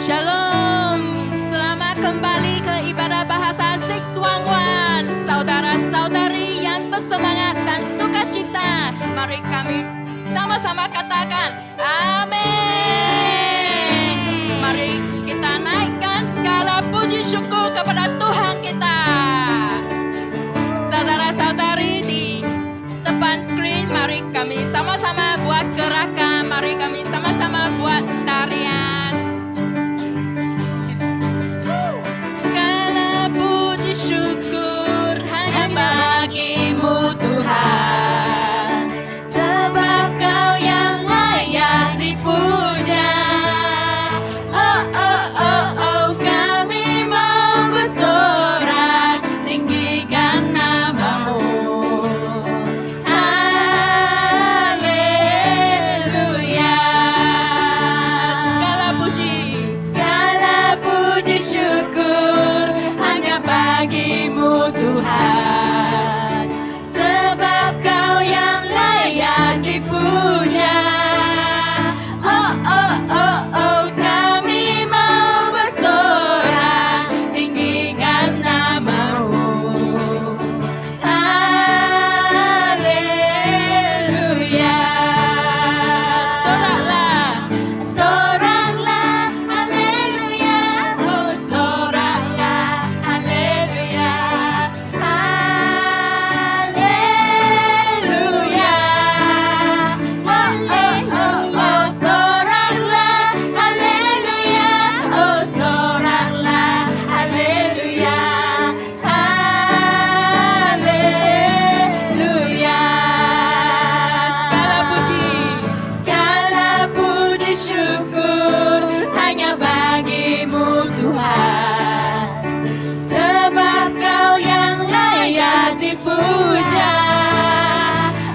Shalom, selamat kembali ke ibadah bahasa 611. Saudara-saudari yang bersemangat dan sukacita, mari kami sama-sama katakan amin. Mari kita naikkan skala puji syukur kepada Tuhan kita. Saudara-saudari di depan screen, mari kami sama-sama buat gerakan, mari kami sama-sama buat tarian. Syukur hanya bagimu Tuhan, sebab Kau yang layak dipuja. Oh, oh, oh, oh, kami mau bersorak, tinggikan nama-Mu. Haleluya. Segala puji syukur bagimu Tuhan, sebab Kau yang layak dipuja. Oh, oh, oh, oh, kami mau bersorak, tinggikan nama-Mu. Haleluya. Soraklah, haleluya. Oh, soraklah, haleluya. Haleluya. Oh, oh, oh, oh, soraklah, haleluya. Oh, soraklah, haleluya. Haleluya. Segala puji syukur hanya bagimu Tuhan, sebab Kau yang layak dipuja.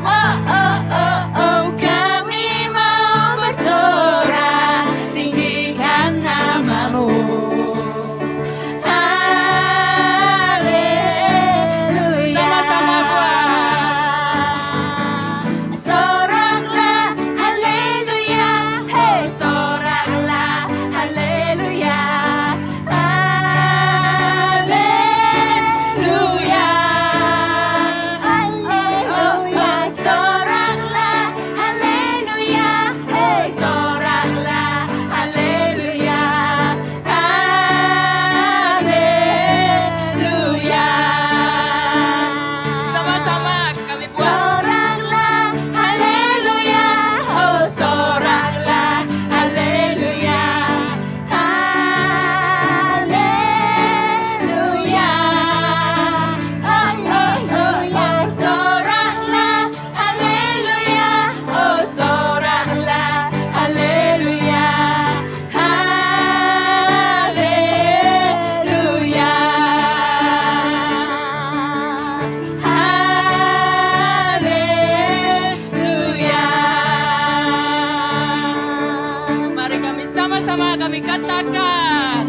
Oh, oh, oh, oh, kami mau bersorak, tinggikan nama-Mu. Haleluya. Sama-sama buat. Soraklah, haleluya. Hey, soraklah, haleluya. Haleluya. Haleluya. Soraklah, haleluya. Hey, soraklah, haleluya. Haleluya. Sama-sama kami buat. Soraklah, haleluya. Oh, soraklah, haleluya. Haleluya. Oh, oh, oh, oh, soraklah, haleluya. Oh, soraklah, haleluya. Haleluya. Haleluya. Mari kami sama-sama kami katakan,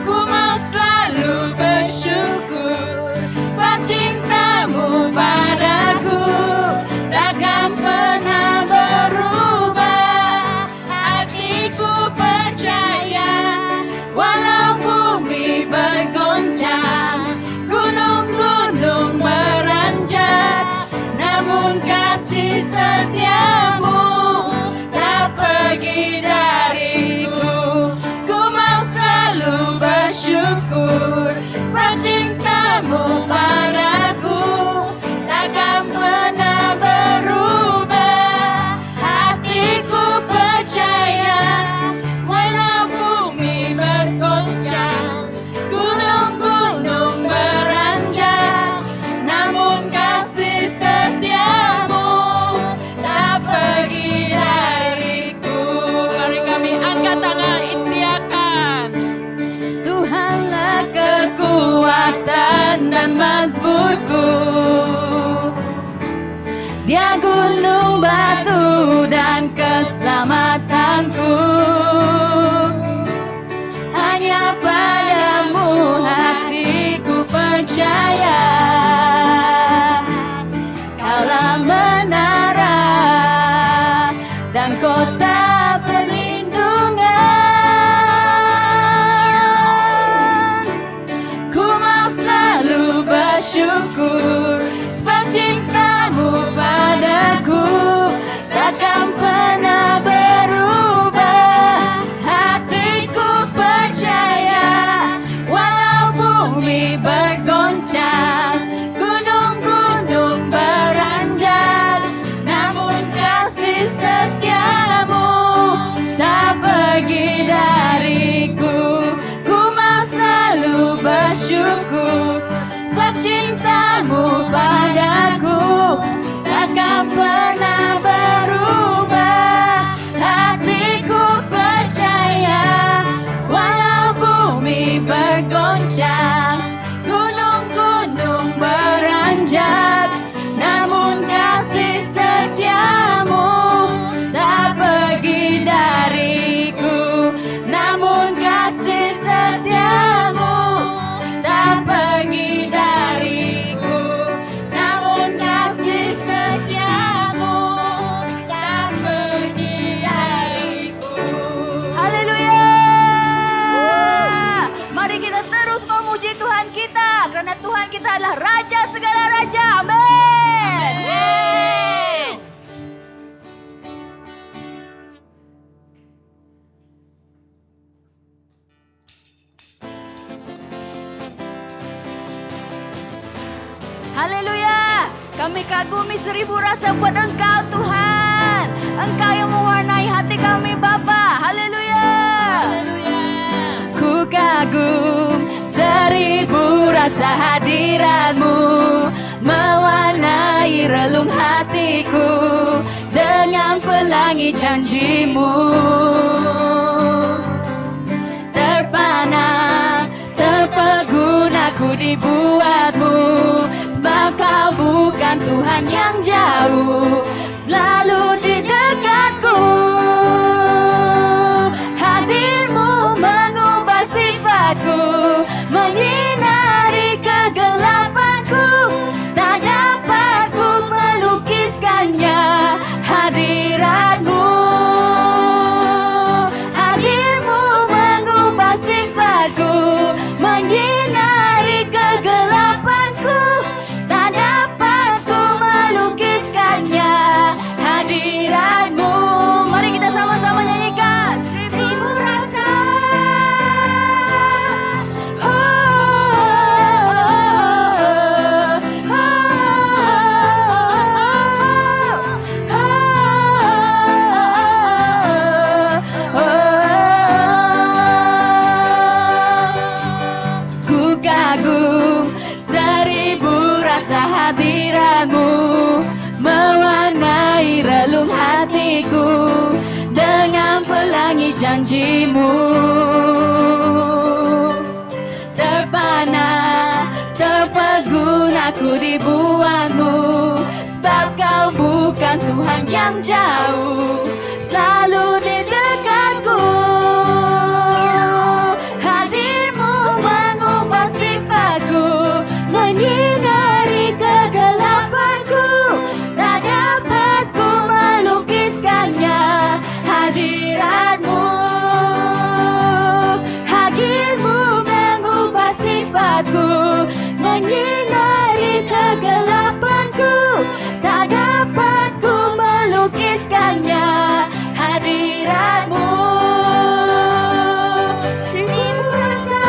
ku mau selalu bersyukur, sebab cinta-Mu padaku takkan pernah berubah. Hatiku percaya, walau bumi bergoncang, gunung-gunung beranjak, namun kasih setia-Mu tak pergi dariku. Ku mau selalu bersyukur, sebab cinta-Mu padaku takkan pernah berubah. Hatiku percaya, walau bumi bergoncang, gunung-gunung beranjak, namun kasih setia-Mu tak pergi dariku. Mari kami angkat tangan ikhtiarkan. Tuhanlah kekuatan dan mazmurku, Dia gunung batu dan keselamatanku. Hanya padamu hatiku percaya, Kaulah menara dan kota perlindungan. Kami kagumi 1000 rasa buat Engkau Tuhan. Engkau yang mewarnai hati kami Bapa. Haleluya. Haleluya. Ku kagum 1000 rasa hadirat-Mu, mewarnai relung hatiku dengan pelangi janji-Mu. Terpana, terpeguna ku dibuat-Mu, sebab Kau bukan Tuhan yang jauh, selalu di dekatku. Hadir-Mu mengubah sifatku, menyinari kegelapanku, tak dapat ku melukiskannya. Hadirat-Mu, hadir-Mu mengubah sifatku, menyinari kegelapanku, tak dapat ku melukiskannya. Hadirat-Mu, mari kita sama-sama nyanyikan 1000 rasa. Ku kagum 1000 rasa hadirat-Mu, mewarnai relung hatiku dengan pelangi janji-Mu. Terpana, terpeguna ku dibuat-Mu, sebab Kau bukan Tuhan yang jauh, selalu di dekatku. Hadir-Mu mengubah sifatku, menyinari kegelapanku, tak dapat ku melukiskannya. Hadirat-Mu, hadir-Mu mengubah sifatku, menyinari kegelapanku, tak dapat ku melukiskannya. Hadirat-Mu, 1000 rasa.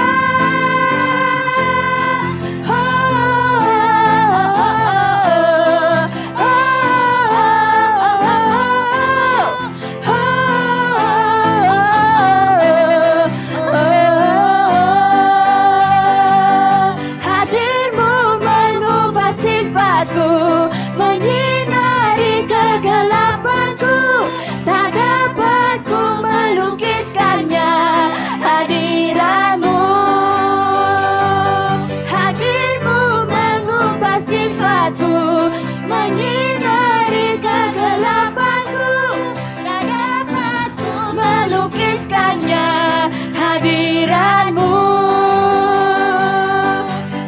Hadir-Mu mengubah sifatku, menyinari kegelapanku, tak dapat ku melukiskannya. Hadirat-Mu, hadir-Mu mengubah sifatku, menyinari kegelapanku, tak dapat ku melukiskannya. Hadirat-Mu,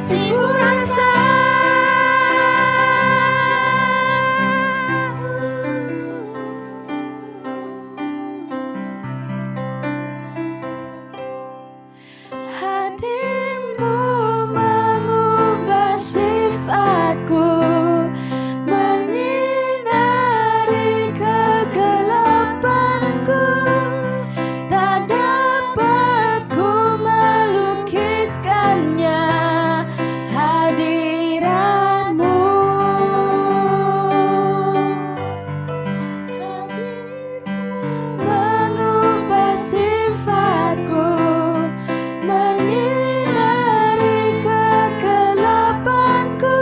1000 rasa. Hadir-Mu mengubah sifatku, menyinari kegelapanku, tak dapat ku melukiskannya. Hadirat-Mu, mengubah sifatku, menyinari kegelapanku,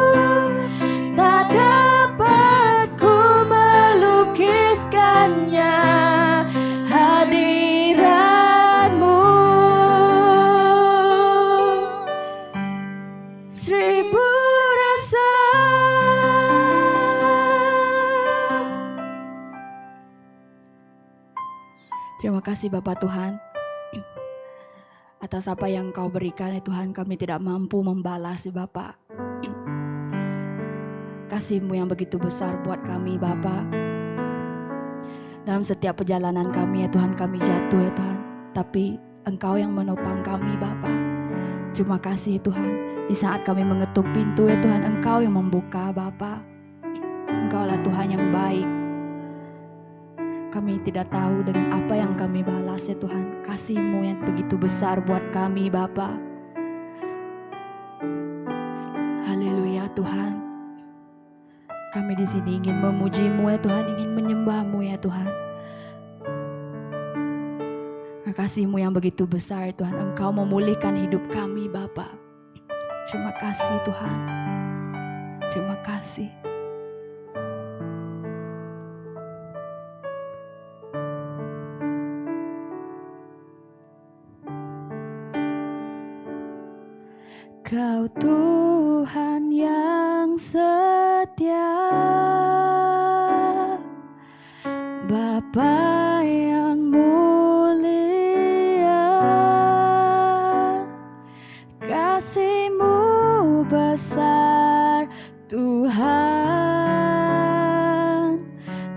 tak dapat ku melukiskannya. Hadirat-Mu, 1000 rasa. Terima kasih Bapak Tuhan atas apa yang Kau berikan ya Tuhan. Kami tidak mampu membalas ya Bapak. Kasih-Mu yang begitu besar buat kami Bapak. Dalam setiap perjalanan kami ya Tuhan, kami jatuh ya Tuhan, tapi Engkau yang menopang kami Bapak. Terima kasih Tuhan. Di saat kami mengetuk pintu ya Tuhan, Engkau yang membuka Bapak. Engkaulah Tuhan yang baik. Kami tidak tahu dengan apa yang kami balas ya Tuhan. Kasih-Mu yang begitu besar buat kami Bapa. Haleluya Tuhan. kami di sini ingin memuji-Mu ya Tuhan, ingin menyembah-Mu ya Tuhan. Kasih-Mu yang begitu besar Tuhan, Engkau memulihkan hidup kami Bapa. Terima kasih Tuhan, terima kasih. Kau Tuhan yang setia, Bapa yang mulia, kasih-Mu besar Tuhan,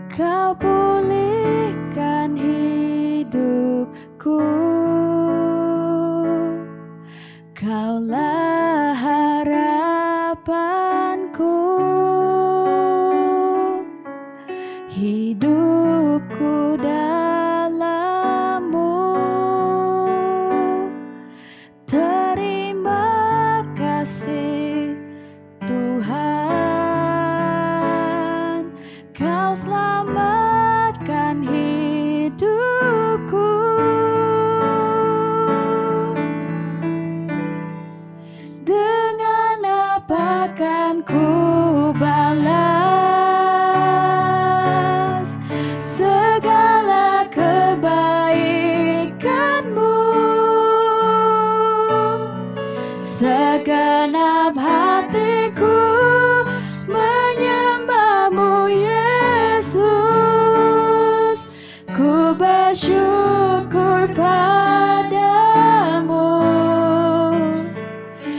Kau pulihkan hidupku. Kaulah harapanku, hidupku dalam-Mu. Terima kasih Tuhan, Kau selamatkan hidupku. Dengan apa kan ku balas segala kebaikan-Mu? Segenap hatiku menyembah-Mu Yesus, ku bersyukur padamu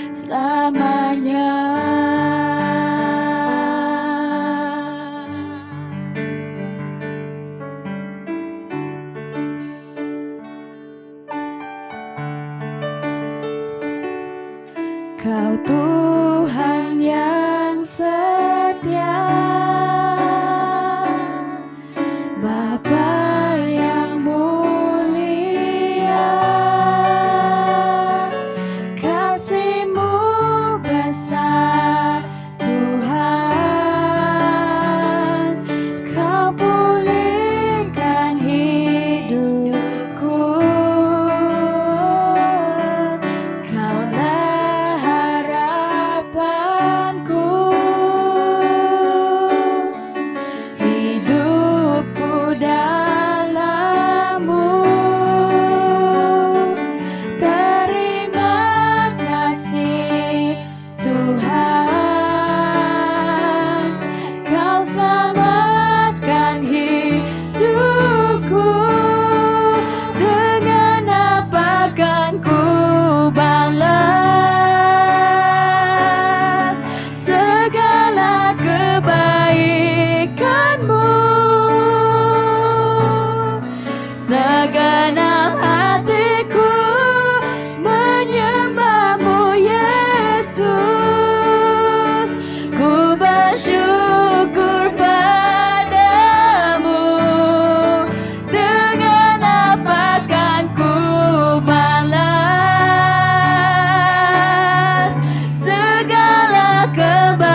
selamanya. Kau Tuhan yang setia, Bapa yang mulia, kasih-Mu besar Tuhan, Kau pulihkan hidupku. Kaulah harapanku, hidupku dalam-Mu. Terima kasih Tuhan, Kau selamatkan hidupku. Dengan apa kan ku balas segala kebaikan-Mu? Segenap hatiku menyembah-Mu Yesus, ku bersyukur padamu. Dengan apa kan ku balas segala kebaikan-Mu?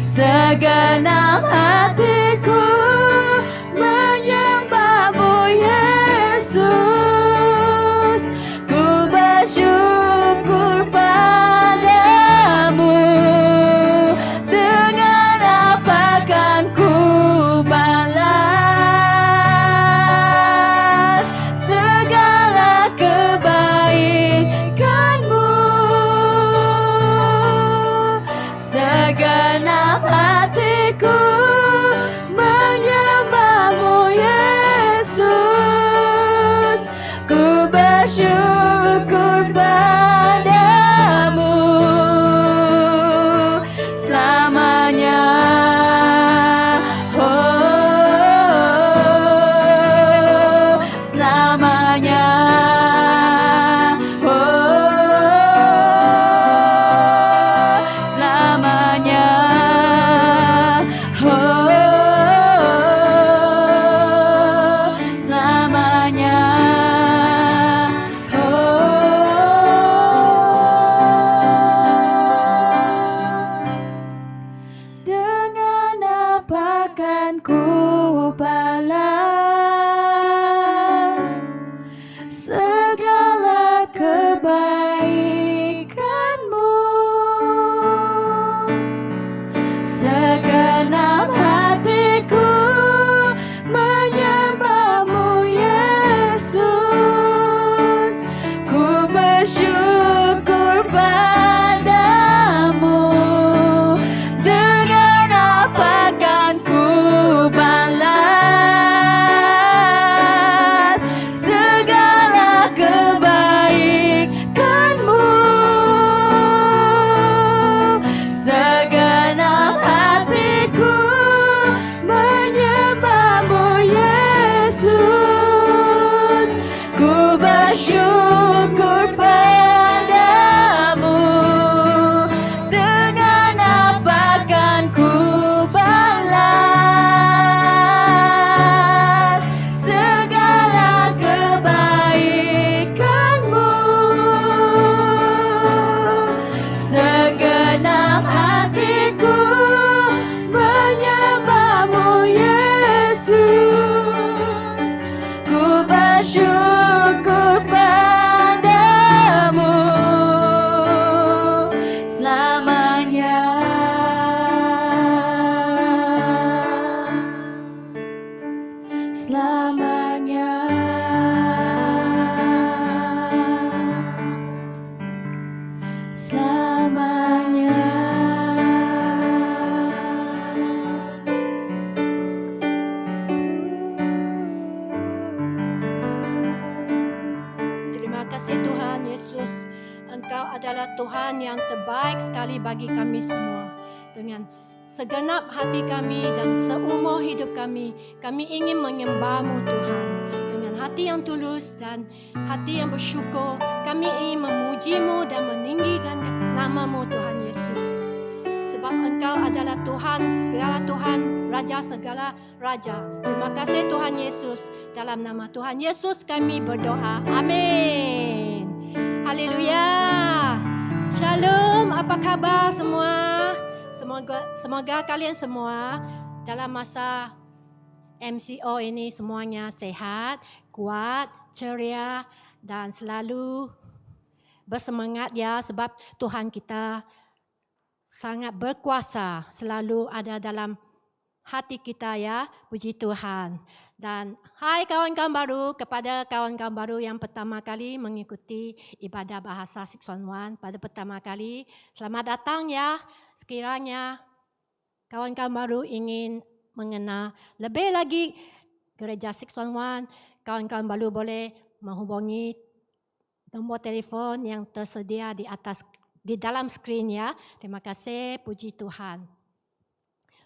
Segenap hatiku menyembah-Mu Yesus, ku bersyukur padamu. Dengan apa kan ku balas segala kebaikan-Mu? Segenap hatiku menyembah-Mu Yesus, ku bersyukur padamu selamanya. Oh, selamanya. Oh, selamanya. ku balas segala kebaikan-Mu. Segenap hatiku menyembah-Mu Yesus, ku bersyukur padamu. Dengan apa kan ku balas segala kebaikan-Mu. Segenap hatiku menyembah-Mu Yesus, ku bersyukur padamu. Dengan apa kan ku balas segala kebaikan-Mu. Segenap hatiku menyembah-Mu Yesus, ku bersyukur padamu selamanya. Selamanya. Selamanya. Terima kasih Tuhan Yesus, Engkau adalah Tuhan yang terbaik sekali bagi kami semua. Dengan segenap hati kami dan seumur hidup kami ingin menyembah-Mu Tuhan. Dengan hati yang tulus dan hati yang bersyukur, kami ingin memuji-Mu dan meninggikan nama-Mu Tuhan Yesus. Sebab Engkau adalah Tuhan, segala Tuhan, Raja segala Raja. Terima kasih Tuhan Yesus. Dalam nama Tuhan Yesus kami berdoa. Amin. Haleluya. Shalom, apa khabar semua? Semoga kalian semua dalam masa MCO ini semuanya sehat, kuat, ceria dan selalu bersemangat ya, sebab Tuhan kita sangat berkuasa, selalu ada dalam hati kita ya. Puji Tuhan. Dan hai kawan-kawan baru, kepada kawan-kawan baru yang pertama kali mengikuti ibadah bahasa 611 pada pertama kali, selamat datang ya. Sekiranya kawan-kawan baru ingin mengenal lebih lagi gereja 611, kawan-kawan baru boleh menghubungi nombor telefon yang tersedia di dalam skrin ya. Terima kasih, puji Tuhan.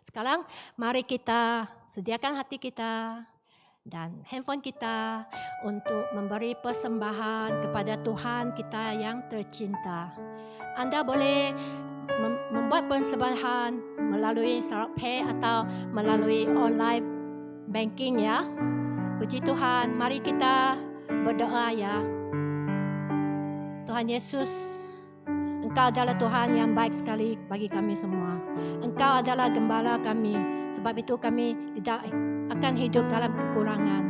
Sekarang mari kita sediakan hati kita dan handphone kita untuk memberi persembahan kepada Tuhan kita yang tercinta. Anda boleh membuat persembahan melalui SarabPay atau melalui online banking ya. Puji Tuhan, mari kita berdoa ya. Tuhan Yesus, Engkau adalah Tuhan yang baik sekali bagi kami semua. Engkau adalah gembala kami. Sebab itu kami tidak akan hidup dalam kekurangan.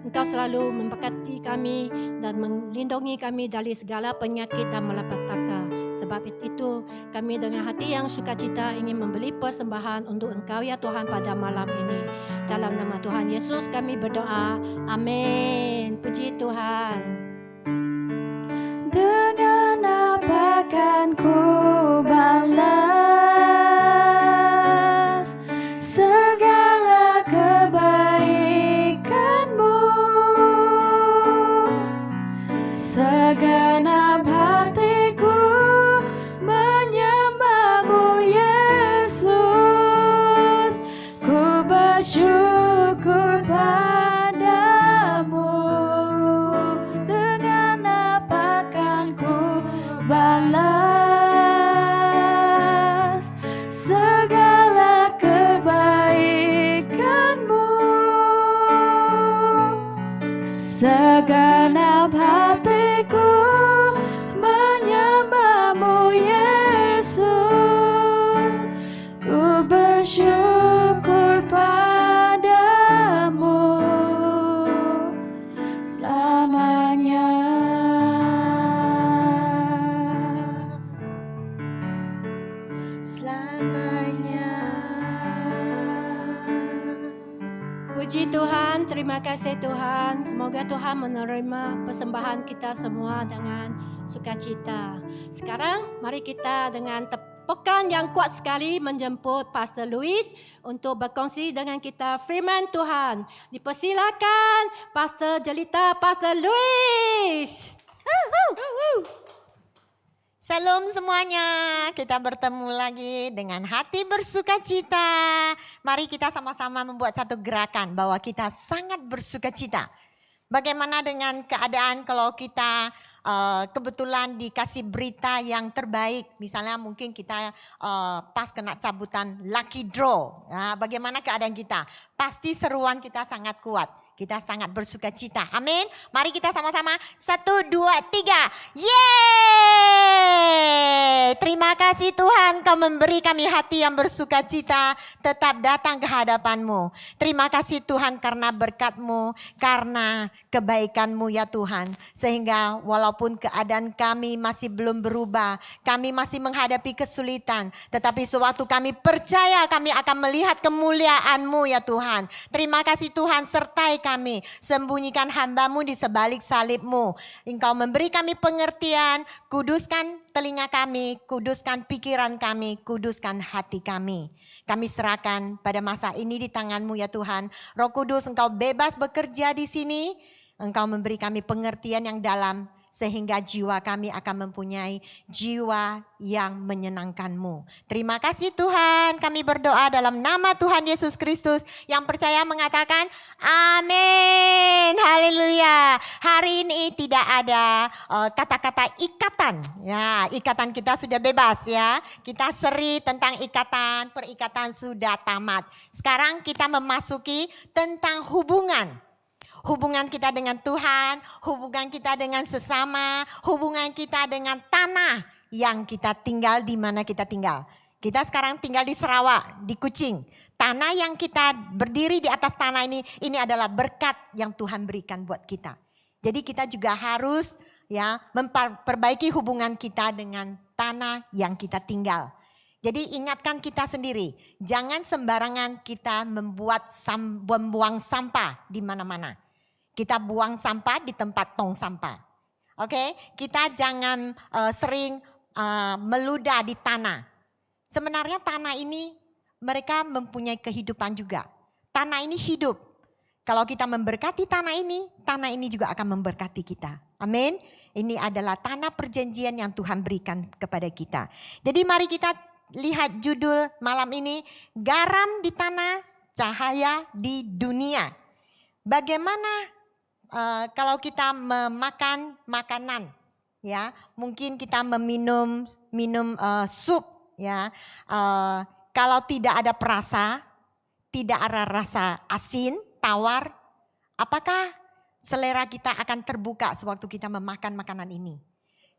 Engkau selalu memberkati kami dan melindungi kami dari segala penyakit dan malapetaka. Sebab itu kami dengan hati yang sukacita ingin memberi persembahan untuk Engkau ya Tuhan pada malam ini. Dalam nama Tuhan Yesus kami berdoa. Amin. Puji Tuhan. Dengan apa kan ku balas segala kebaikan-Mu. Segenap hatiku menyembah-Mu Yesus, ku bersyukur padamu. Dengan apa kan ku balas hanya. Puji Tuhan, terima kasih Tuhan. Semoga Tuhan menerima persembahan kita semua dengan sukacita. Sekarang mari kita dengan tepukan yang kuat sekali menjemput Pastor Louis untuk berkongsi dengan kita firman Tuhan. Dipersilakan Pastor Jelita, Pastor Louis. Shalom semuanya, kita bertemu lagi dengan hati bersukacita. Mari kita sama-sama membuat satu gerakan bahwa kita sangat bersukacita. Bagaimana dengan keadaan kalau kita kebetulan dikasih berita yang terbaik. Misalnya mungkin kita pas kena cabutan lucky draw. Nah, bagaimana keadaan kita? Pasti seruan kita sangat kuat. Kita sangat bersukacita. Amin. Mari kita sama-sama. 1, 2, 3. Yeay. Terima kasih Tuhan, Kau memberi kami hati yang bersukacita. Tetap datang ke hadapan-Mu. Terima kasih Tuhan karena berkat-Mu. Karena kebaikan-Mu ya Tuhan. Sehingga walaupun keadaan kami masih belum berubah. Kami masih menghadapi kesulitan. Tetapi sewaktu kami percaya kami akan melihat kemuliaan-Mu ya Tuhan. Terima kasih Tuhan, sertai kami, sembunyikan hamba-Mu di sebalik salib-Mu. Engkau memberi kami pengertian, kuduskan telinga kami, kuduskan pikiran kami, kuduskan hati kami. Kami serahkan pada masa ini di tangan-Mu ya Tuhan. Roh Kudus, Engkau bebas bekerja di sini. Engkau memberi kami pengertian yang dalam, sehingga jiwa kami akan mempunyai jiwa yang menyenangkan-Mu. Terima kasih Tuhan, kami berdoa dalam nama Tuhan Yesus Kristus. Yang percaya mengatakan amin, haleluya. Hari ini tidak ada kata-kata ikatan. Ya, ikatan kita sudah bebas ya. Kita seri tentang ikatan, perikatan sudah tamat. Sekarang kita memasuki tentang hubungan. Hubungan kita dengan Tuhan, hubungan kita dengan sesama, hubungan kita dengan tanah yang kita tinggal, di mana kita tinggal. Kita sekarang tinggal di Sarawak, di Kuching. Tanah yang kita berdiri di atas tanah ini adalah berkat yang Tuhan berikan buat kita. Jadi kita juga harus ya memperbaiki hubungan kita dengan tanah yang kita tinggal. Jadi ingatkan kita sendiri, jangan sembarangan kita membuang sampah di mana-mana. Kita buang sampah di tempat tong sampah. Oke, kita jangan sering meludah di tanah. Sebenarnya tanah ini mereka mempunyai kehidupan juga. Tanah ini hidup. Kalau kita memberkati tanah ini juga akan memberkati kita. Amin. Ini adalah tanah perjanjian yang Tuhan berikan kepada kita. Jadi mari kita lihat judul malam ini, garam di tanah, cahaya di dunia. Bagaimana kalau kita memakan makanan, ya, mungkin kita minum sup, ya, kalau tidak ada perasa, tidak ada rasa asin, tawar, apakah selera kita akan terbuka sewaktu kita memakan makanan ini?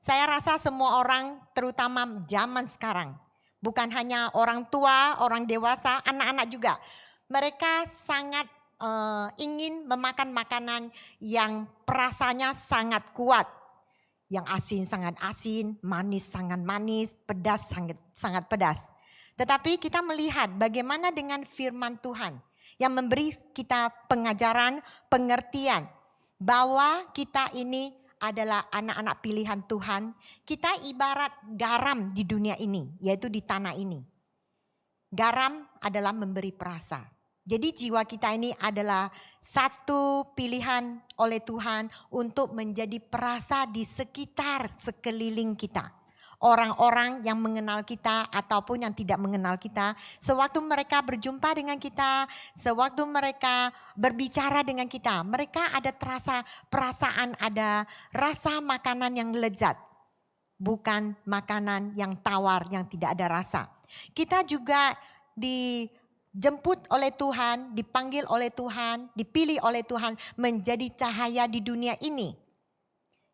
Saya rasa semua orang, terutama zaman sekarang, bukan hanya orang tua, orang dewasa, anak-anak juga, mereka sangat ingin memakan makanan yang perasanya sangat kuat. Yang asin sangat asin, manis sangat manis, pedas sangat pedas. Tetapi kita melihat bagaimana dengan firman Tuhan yang memberi kita pengajaran, pengertian bahwa kita ini adalah anak-anak pilihan Tuhan. Kita ibarat garam di dunia ini, yaitu di tanah ini. Garam adalah memberi perasa. Jadi jiwa kita ini adalah satu pilihan oleh Tuhan untuk menjadi perasa di sekitar sekeliling kita. Orang-orang yang mengenal kita ataupun yang tidak mengenal kita, sewaktu mereka berjumpa dengan kita, sewaktu mereka berbicara dengan kita, mereka ada perasaan, ada rasa makanan yang lezat. Bukan makanan yang tawar, yang tidak ada rasa. Kita juga dijemput oleh Tuhan, dipanggil oleh Tuhan, dipilih oleh Tuhan menjadi cahaya di dunia ini.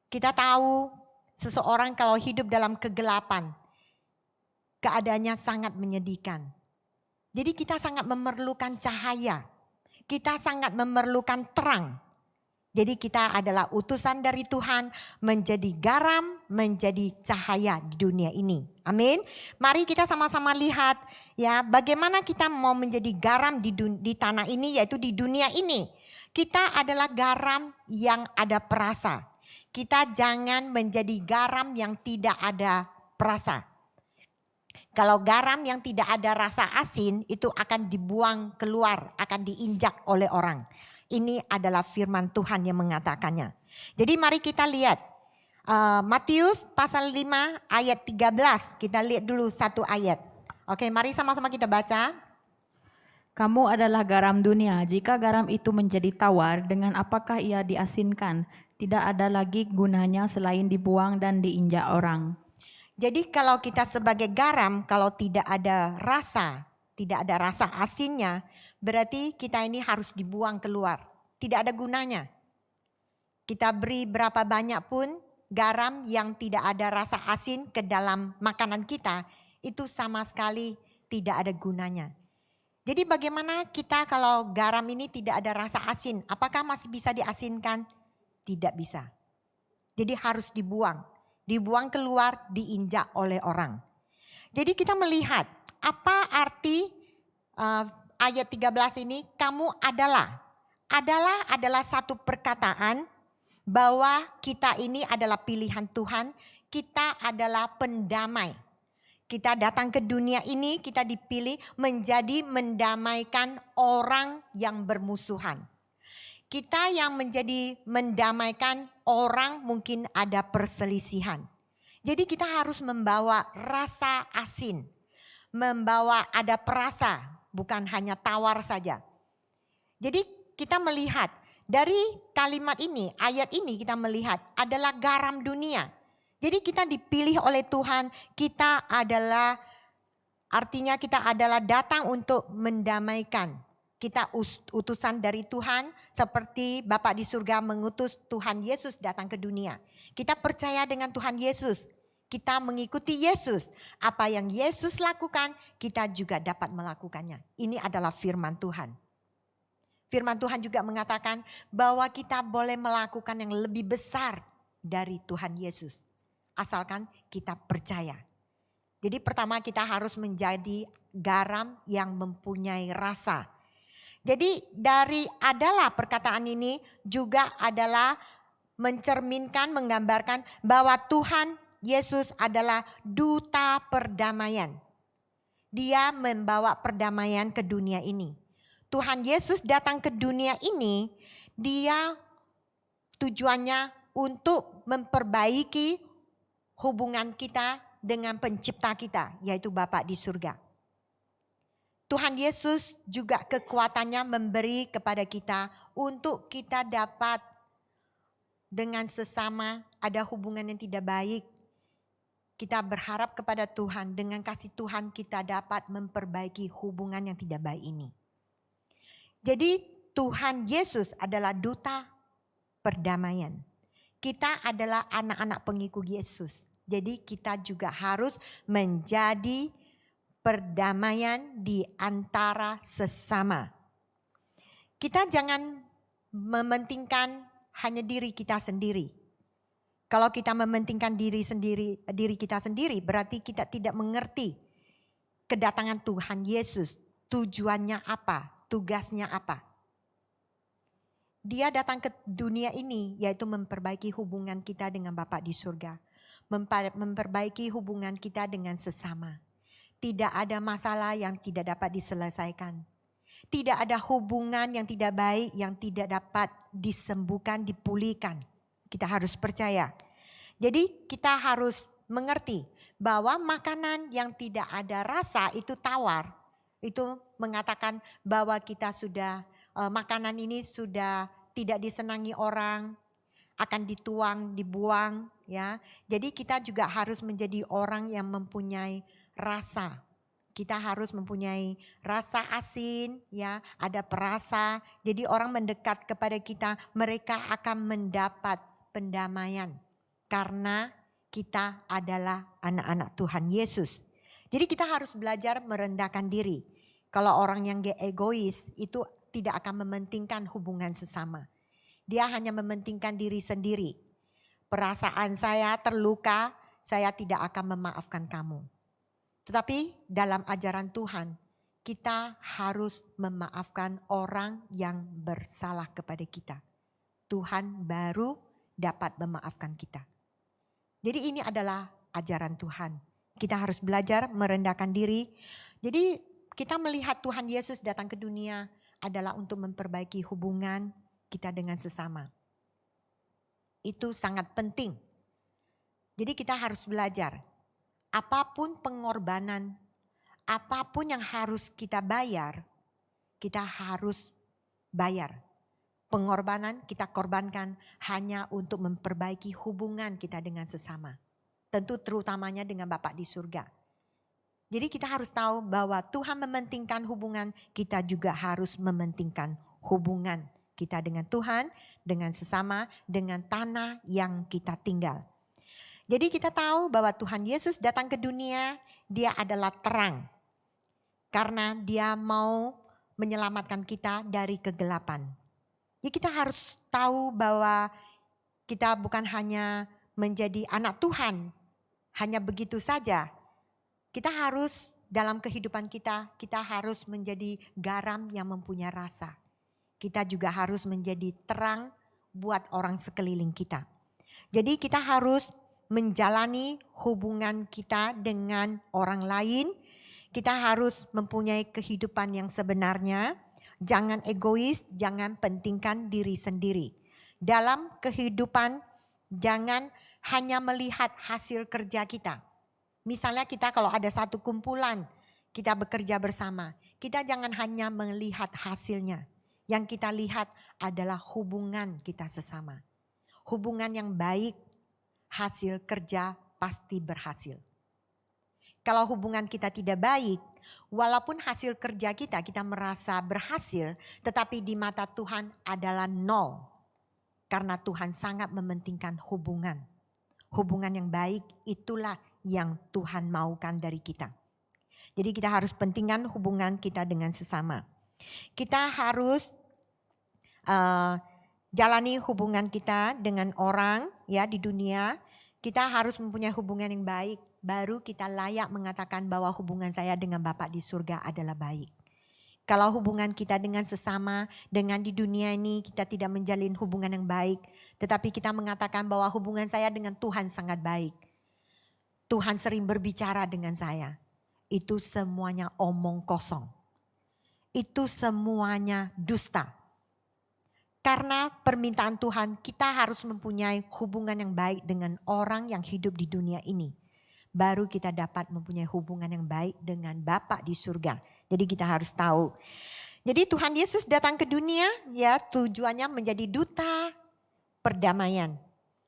Kita tahu seseorang kalau hidup dalam kegelapan, keadaannya sangat menyedihkan. Jadi kita sangat memerlukan cahaya, kita sangat memerlukan terang. Jadi kita adalah utusan dari Tuhan menjadi garam, menjadi cahaya di dunia ini. Amin. Mari kita sama-sama lihat ya bagaimana kita mau menjadi garam di tanah ini, yaitu di dunia ini. Kita adalah garam yang ada perasa. Kita jangan menjadi garam yang tidak ada perasa. Kalau garam yang tidak ada rasa asin itu akan dibuang keluar, akan diinjak oleh orang. Ini adalah firman Tuhan yang mengatakannya. Jadi mari kita lihat Matius pasal 5 ayat 13. Kita lihat dulu satu ayat. Oke, mari sama-sama kita baca. Kamu adalah garam dunia. Jika garam itu menjadi tawar, dengan apakah ia diasinkan? Tidak ada lagi gunanya selain dibuang dan diinjak orang. Jadi kalau kita sebagai garam, kalau tidak ada rasa asinnya, berarti kita ini harus dibuang keluar. Tidak ada gunanya. Kita beri berapa banyak pun garam yang tidak ada rasa asin ke dalam makanan kita, itu sama sekali tidak ada gunanya. Jadi bagaimana kita kalau garam ini tidak ada rasa asin? Apakah masih bisa diasinkan? Tidak bisa. Jadi harus dibuang. Dibuang keluar, diinjak oleh orang. Jadi kita melihat apa arti ayat 13 ini, kamu adalah satu perkataan bahwa kita ini adalah pilihan Tuhan, kita adalah pendamai. Kita datang ke dunia ini, kita dipilih menjadi mendamaikan orang yang bermusuhan. Kita yang menjadi mendamaikan orang mungkin ada perselisihan. Jadi kita harus membawa rasa asin, membawa ada perasa, bukan hanya tawar saja. Jadi kita melihat dari kalimat ini, ayat ini kita melihat adalah garam dunia. Jadi kita dipilih oleh Tuhan, artinya kita adalah datang untuk mendamaikan. Kita utusan dari Tuhan seperti Bapa di surga mengutus Tuhan Yesus datang ke dunia. Kita percaya dengan Tuhan Yesus. Kita mengikuti Yesus. Apa yang Yesus lakukan, kita juga dapat melakukannya. Ini adalah firman Tuhan. Firman Tuhan juga mengatakan bahwa kita boleh melakukan yang lebih besar dari Tuhan Yesus. Asalkan kita percaya. Jadi pertama kita harus menjadi garam yang mempunyai rasa. Jadi dari adalah perkataan ini juga adalah mencerminkan, menggambarkan bahwa Tuhan Yesus adalah duta perdamaian. Dia membawa perdamaian ke dunia ini. Tuhan Yesus datang ke dunia ini, dia tujuannya untuk memperbaiki hubungan kita dengan pencipta kita, yaitu Bapa di surga. Tuhan Yesus juga kekuatannya memberi kepada kita untuk kita dapat dengan sesama ada hubungan yang tidak baik. Kita berharap kepada Tuhan, dengan kasih Tuhan kita dapat memperbaiki hubungan yang tidak baik ini. Jadi Tuhan Yesus adalah duta perdamaian. Kita adalah anak-anak pengikut Yesus. Jadi kita juga harus menjadi perdamaian di antara sesama. Kita jangan mementingkan hanya diri kita sendiri. Kalau kita mementingkan diri kita sendiri, berarti kita tidak mengerti kedatangan Tuhan Yesus. Tujuannya apa? Tugasnya apa? Dia datang ke dunia ini yaitu memperbaiki hubungan kita dengan Bapa di surga. Memperbaiki hubungan kita dengan sesama. Tidak ada masalah yang tidak dapat diselesaikan. Tidak ada hubungan yang tidak baik yang tidak dapat disembuhkan, dipulihkan. Kita harus percaya. Jadi kita harus mengerti bahwa makanan yang tidak ada rasa itu tawar. Itu mengatakan bahwa kita sudah makanan ini sudah tidak disenangi orang, akan dituang, dibuang, ya. Jadi kita juga harus menjadi orang yang mempunyai rasa. Kita harus mempunyai rasa asin, ya, ada perasa. Jadi orang mendekat kepada kita, mereka akan mendapat pendamaian karena kita adalah anak-anak Tuhan Yesus. Jadi kita harus belajar merendahkan diri. Kalau orang yang egois itu tidak akan mementingkan hubungan sesama. Dia hanya mementingkan diri sendiri. Perasaan saya terluka, saya tidak akan memaafkan kamu. Tetapi dalam ajaran Tuhan, kita harus memaafkan orang yang bersalah kepada kita. Tuhan baru dapat memaafkan kita. Jadi ini adalah ajaran Tuhan. Kita harus belajar merendahkan diri. Jadi kita melihat Tuhan Yesus datang ke dunia adalah untuk memperbaiki hubungan kita dengan sesama. Itu sangat penting. Jadi kita harus belajar. Apapun pengorbanan, apapun yang harus kita bayar, kita harus bayar. Pengorbanan kita korbankan hanya untuk memperbaiki hubungan kita dengan sesama. Tentu terutamanya dengan Bapa di surga. Jadi kita harus tahu bahwa Tuhan mementingkan hubungan, kita juga harus mementingkan hubungan kita dengan Tuhan, dengan sesama, dengan tanah yang kita tinggal. Jadi kita tahu bahwa Tuhan Yesus datang ke dunia, dia adalah terang. Karena dia mau menyelamatkan kita dari kegelapan. Ya kita harus tahu bahwa kita bukan hanya menjadi anak Tuhan, hanya begitu saja. Kita harus dalam kehidupan kita harus menjadi garam yang mempunyai rasa. Kita juga harus menjadi terang buat orang sekeliling kita. Jadi kita harus menjalani hubungan kita dengan orang lain. Kita harus mempunyai kehidupan yang sebenarnya. Jangan egois, jangan pentingkan diri sendiri. Dalam kehidupan jangan hanya melihat hasil kerja kita. Misalnya kita kalau ada satu kumpulan, kita bekerja bersama. Kita jangan hanya melihat hasilnya. Yang kita lihat adalah hubungan kita sesama. Hubungan yang baik, hasil kerja pasti berhasil. Kalau hubungan kita tidak baik, walaupun hasil kerja kita merasa berhasil, tetapi di mata Tuhan adalah nol. Karena Tuhan sangat mementingkan hubungan. Hubungan yang baik itulah yang Tuhan maukan dari kita. Jadi kita harus pentingkan hubungan kita dengan sesama. Kita harus jalani hubungan kita dengan orang ya di dunia. Kita harus mempunyai hubungan yang baik. Baru kita layak mengatakan bahwa hubungan saya dengan Bapa di surga adalah baik. Kalau hubungan kita dengan sesama, dengan di dunia ini kita tidak menjalin hubungan yang baik. Tetapi kita mengatakan bahwa hubungan saya dengan Tuhan sangat baik. Tuhan sering berbicara dengan saya. Itu semuanya omong kosong. Itu semuanya dusta. Karena permintaan Tuhan kita harus mempunyai hubungan yang baik dengan orang yang hidup di dunia ini. Baru kita dapat mempunyai hubungan yang baik dengan Bapa di surga. Jadi kita harus tahu. Jadi Tuhan Yesus datang ke dunia ya tujuannya menjadi duta perdamaian.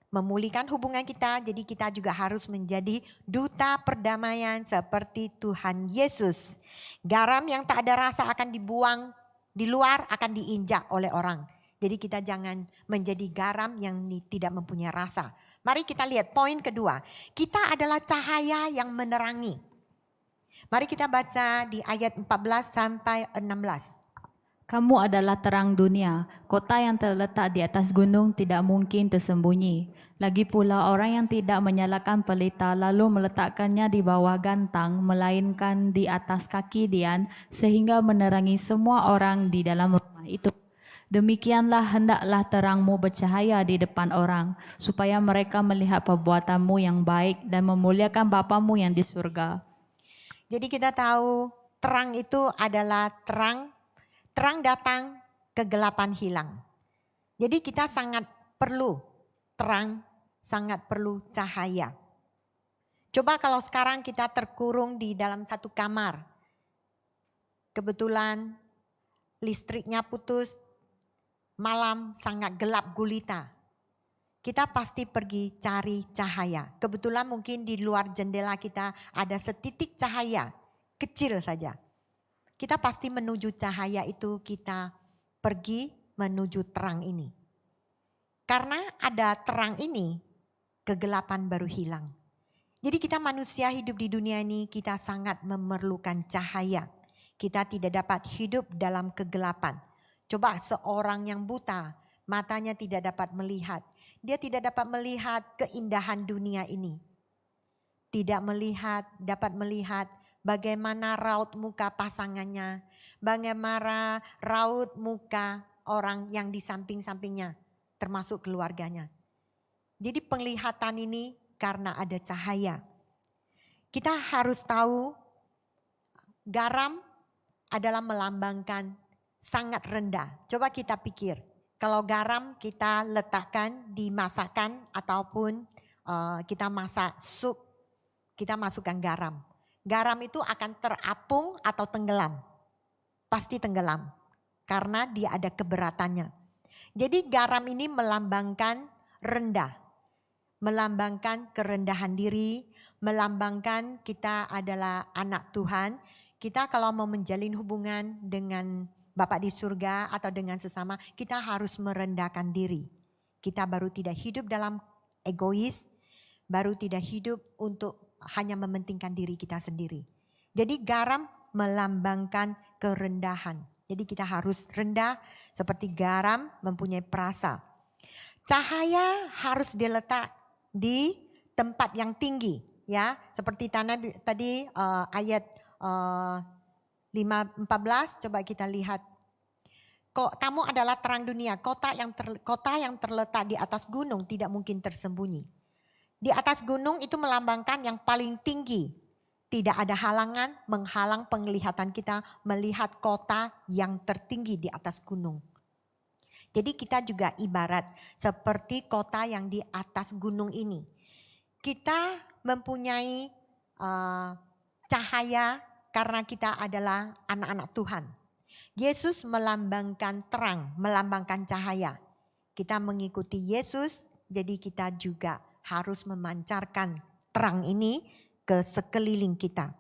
Memulihkan hubungan kita, jadi kita juga harus menjadi duta perdamaian seperti Tuhan Yesus. Garam yang tak ada rasa akan dibuang di luar, akan diinjak oleh orang. Jadi kita jangan menjadi garam yang tidak mempunyai rasa. Mari kita lihat poin kedua. Kita adalah cahaya yang menerangi. Mari kita baca di ayat 14 sampai 16. Kamu adalah terang dunia. Kota yang terletak di atas gunung tidak mungkin tersembunyi. Lagi pula orang yang tidak menyalakan pelita lalu meletakkannya di bawah gantang, melainkan di atas kaki dian, sehingga menerangi semua orang di dalam rumah itu. Demikianlah hendaklah terangmu bercahaya di depan orang, supaya mereka melihat perbuatanmu yang baik dan memuliakan Bapamu yang di surga. Jadi kita tahu terang itu adalah terang datang, kegelapan hilang. Jadi kita sangat perlu terang, sangat perlu cahaya. Coba kalau sekarang kita terkurung di dalam satu kamar. Kebetulan listriknya putus, malam sangat gelap gulita. Kita pasti pergi cari cahaya. Kebetulan mungkin di luar jendela kita ada setitik cahaya, kecil saja. Kita pasti menuju cahaya itu, kita pergi menuju terang ini. Karena ada terang ini, kegelapan baru hilang. Jadi kita manusia hidup di dunia ini, kita sangat memerlukan cahaya. Kita tidak dapat hidup dalam kegelapan. Coba seorang yang buta matanya tidak dapat melihat. Dia tidak dapat melihat keindahan dunia ini. Tidak dapat melihat bagaimana raut muka pasangannya, bagaimana raut muka orang yang di samping-sampingnya, termasuk keluarganya. Jadi penglihatan ini karena ada cahaya. Kita harus tahu garam adalah melambangkan sangat rendah. Coba kita pikir, kalau garam kita letakkan di masakan ataupun kita masak sup, kita masukkan garam. Garam itu akan terapung atau tenggelam. Pasti tenggelam karena dia ada keberatannya. Jadi garam ini melambangkan rendah. Melambangkan kerendahan diri, melambangkan kita adalah anak Tuhan. Kita kalau mau menjalin hubungan dengan Bapa di surga atau dengan sesama, kita harus merendahkan diri. Kita baru tidak hidup dalam egois, baru tidak hidup untuk hanya mementingkan diri kita sendiri. Jadi garam melambangkan kerendahan. Jadi kita harus rendah seperti garam mempunyai perasa. Cahaya harus diletak di tempat yang tinggi, ya. Seperti tadi ayat 14, coba kita lihat. Kamu adalah terang dunia, kota yang terletak di atas gunung tidak mungkin tersembunyi. Di atas gunung itu melambangkan yang paling tinggi. Tidak ada halangan menghalang penglihatan kita melihat kota yang tertinggi di atas gunung. Jadi kita juga ibarat seperti kota yang di atas gunung ini. Kita mempunyai cahaya karena kita adalah anak-anak Tuhan. Yesus melambangkan terang, melambangkan cahaya. Kita mengikuti Yesus, jadi kita juga harus memancarkan terang ini ke sekeliling kita.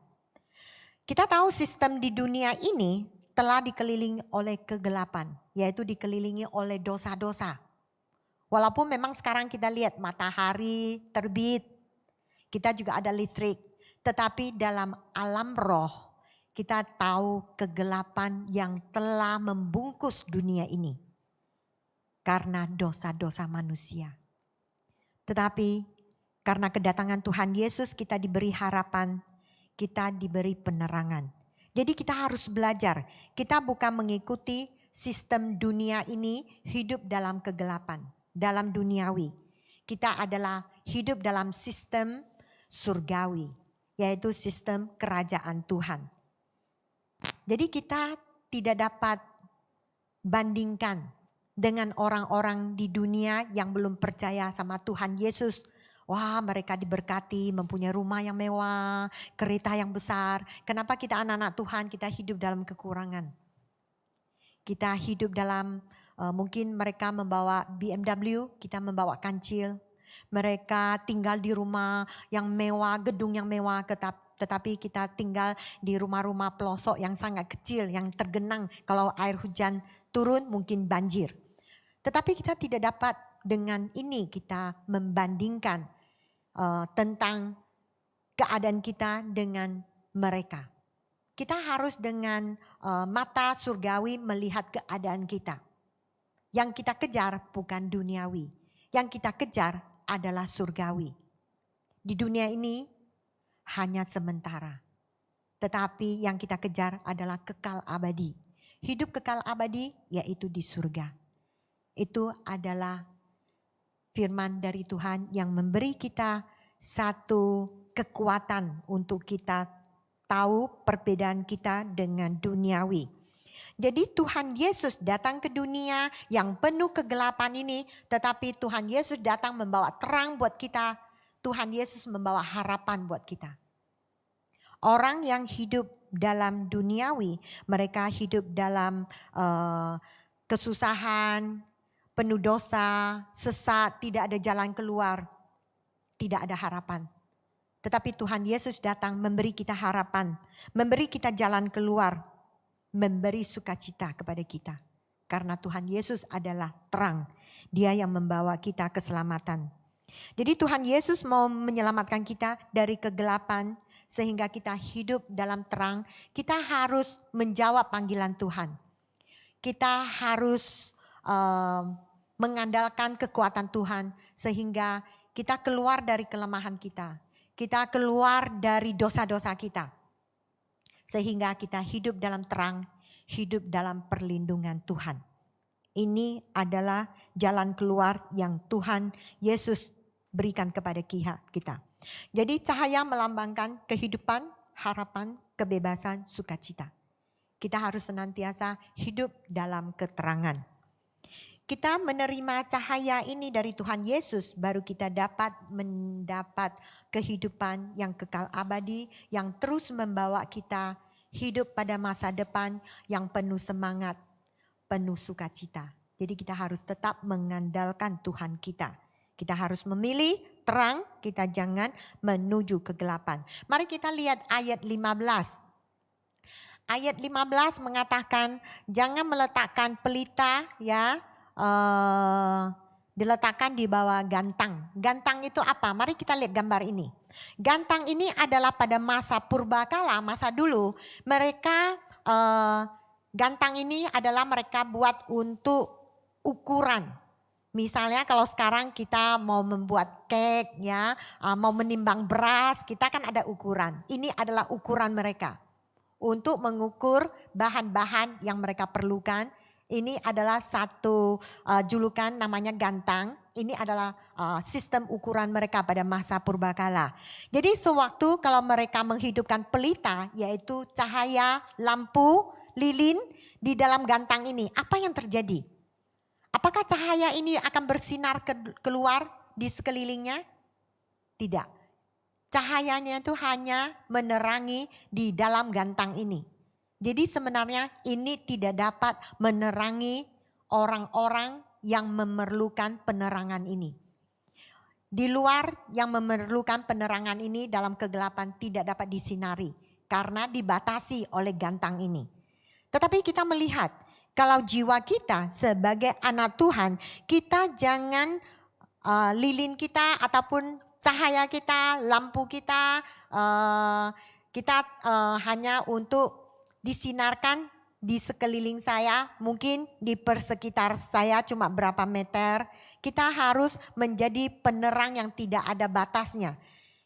Kita tahu sistem di dunia ini telah dikelilingi oleh kegelapan, yaitu dikelilingi oleh dosa-dosa. Walaupun memang sekarang kita lihat matahari terbit, kita juga ada listrik, tetapi dalam alam roh kita tahu kegelapan yang telah membungkus dunia ini karena dosa-dosa manusia. Tetapi karena kedatangan Tuhan Yesus kita diberi harapan, kita diberi penerangan. Jadi kita harus belajar, kita bukan mengikuti sistem dunia ini hidup dalam kegelapan, dalam duniawi. Kita adalah hidup dalam sistem surgawi, yaitu sistem kerajaan Tuhan. Jadi kita tidak dapat bandingkan dengan orang-orang di dunia yang belum percaya sama Tuhan Yesus. Wah, mereka diberkati, mempunyai rumah yang mewah, kereta yang besar. Kenapa kita anak-anak Tuhan, kita hidup dalam kekurangan? Kita hidup dalam, mungkin mereka membawa BMW, kita membawa kancil. Mereka tinggal di rumah yang mewah, gedung yang mewah, tetapi kita tinggal di rumah-rumah pelosok yang sangat kecil, yang tergenang kalau air hujan turun mungkin banjir. Tetapi kita tidak dapat dengan ini kita membandingkan tentang keadaan kita dengan mereka. Kita harus dengan mata surgawi melihat keadaan kita. Yang kita kejar bukan duniawi. Yang kita kejar adalah surgawi. Di dunia ini hanya sementara. Tetapi yang kita kejar adalah kekal abadi. Hidup kekal abadi yaitu di surga. Itu adalah firman dari Tuhan yang memberi kita satu kekuatan untuk kita tahu perbedaan kita dengan duniawi. Jadi Tuhan Yesus datang ke dunia yang penuh kegelapan ini, tetapi Tuhan Yesus datang membawa terang buat kita. Tuhan Yesus membawa harapan buat kita. Orang yang hidup dalam duniawi, mereka hidup dalam kesusahan, penuh dosa, sesat, tidak ada jalan keluar, tidak ada harapan. Tetapi Tuhan Yesus datang memberi kita harapan, memberi kita jalan keluar, memberi sukacita kepada kita. Karena Tuhan Yesus adalah terang, Dia yang membawa kita keselamatan. Jadi Tuhan Yesus mau menyelamatkan kita dari kegelapan sehingga kita hidup dalam terang. Kita harus menjawab panggilan Tuhan. Kita harus mengandalkan kekuatan Tuhan sehingga kita keluar dari kelemahan kita. Kita keluar dari dosa-dosa kita. Sehingga kita hidup dalam terang, hidup dalam perlindungan Tuhan. Ini adalah jalan keluar yang Tuhan Yesus berikan kepada kita. Jadi cahaya melambangkan kehidupan, harapan, kebebasan, sukacita. Kita harus senantiasa hidup dalam keterangan. Kita menerima cahaya ini dari Tuhan Yesus, baru kita dapat mendapat kehidupan yang kekal abadi, yang terus membawa kita hidup pada masa depan yang penuh semangat, penuh sukacita. Jadi kita harus tetap mengandalkan Tuhan kita. Kita harus memilih terang, kita jangan menuju kegelapan. Mari kita lihat ayat 15. Ayat 15 mengatakan jangan meletakkan pelita ya, diletakkan di bawah gantang. Gantang itu apa? Mari kita lihat gambar ini. Gantang ini adalah pada masa purbakala, masa dulu. Mereka gantang ini adalah mereka buat untuk ukuran. Misalnya kalau sekarang kita mau membuat cake ya, mau menimbang beras, kita kan ada ukuran. Ini adalah ukuran mereka untuk mengukur bahan-bahan yang mereka perlukan. Ini adalah satu julukan namanya gantang. Ini adalah sistem ukuran mereka pada masa purbakala. Jadi sewaktu kalau mereka menghidupkan pelita, yaitu cahaya lampu lilin di dalam gantang ini, apa yang terjadi? Apakah cahaya ini akan bersinar keluar di sekelilingnya? Tidak. Cahayanya itu hanya menerangi di dalam gantang ini. Jadi sebenarnya ini tidak dapat menerangi orang-orang yang memerlukan penerangan ini. Di luar yang memerlukan penerangan ini dalam kegelapan tidak dapat disinari karena dibatasi oleh gantang ini. Tetapi kita melihat kalau jiwa kita sebagai anak Tuhan, kita jangan lilin kita ataupun cahaya kita, lampu kita, kita hanya untuk disinarkan di sekeliling saya, mungkin di persekitar saya cuma berapa meter. Kita harus menjadi penerang yang tidak ada batasnya.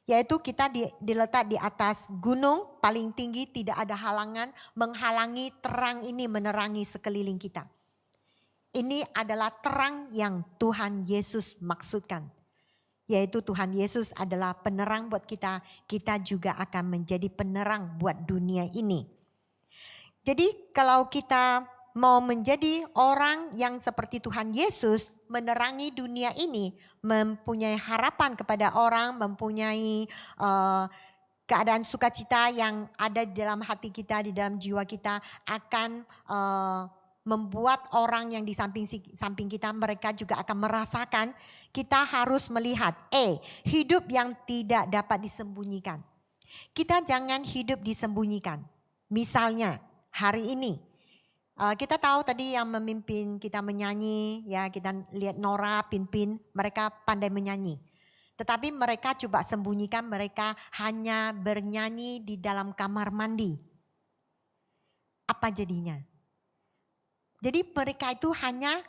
Yaitu kita diletak di atas gunung paling tinggi, tidak ada halangan menghalangi terang ini menerangi sekeliling kita. Ini adalah terang yang Tuhan Yesus maksudkan. Yaitu Tuhan Yesus adalah penerang buat kita, kita juga akan menjadi penerang buat dunia ini. Jadi kalau kita mau menjadi orang yang seperti Tuhan Yesus, menerangi dunia ini, mempunyai harapan kepada orang, mempunyai keadaan sukacita yang ada di dalam hati kita, di dalam jiwa kita, akan membuat orang yang di samping kita, mereka juga akan merasakan. Kita harus melihat, hidup yang tidak dapat disembunyikan. Kita jangan hidup disembunyikan. Misalnya, hari ini kita tahu tadi yang memimpin kita menyanyi, ya kita lihat Nora, Pinpin, mereka pandai menyanyi. Tetapi mereka coba sembunyikan, mereka hanya bernyanyi di dalam kamar mandi. Apa jadinya? Jadi mereka itu hanya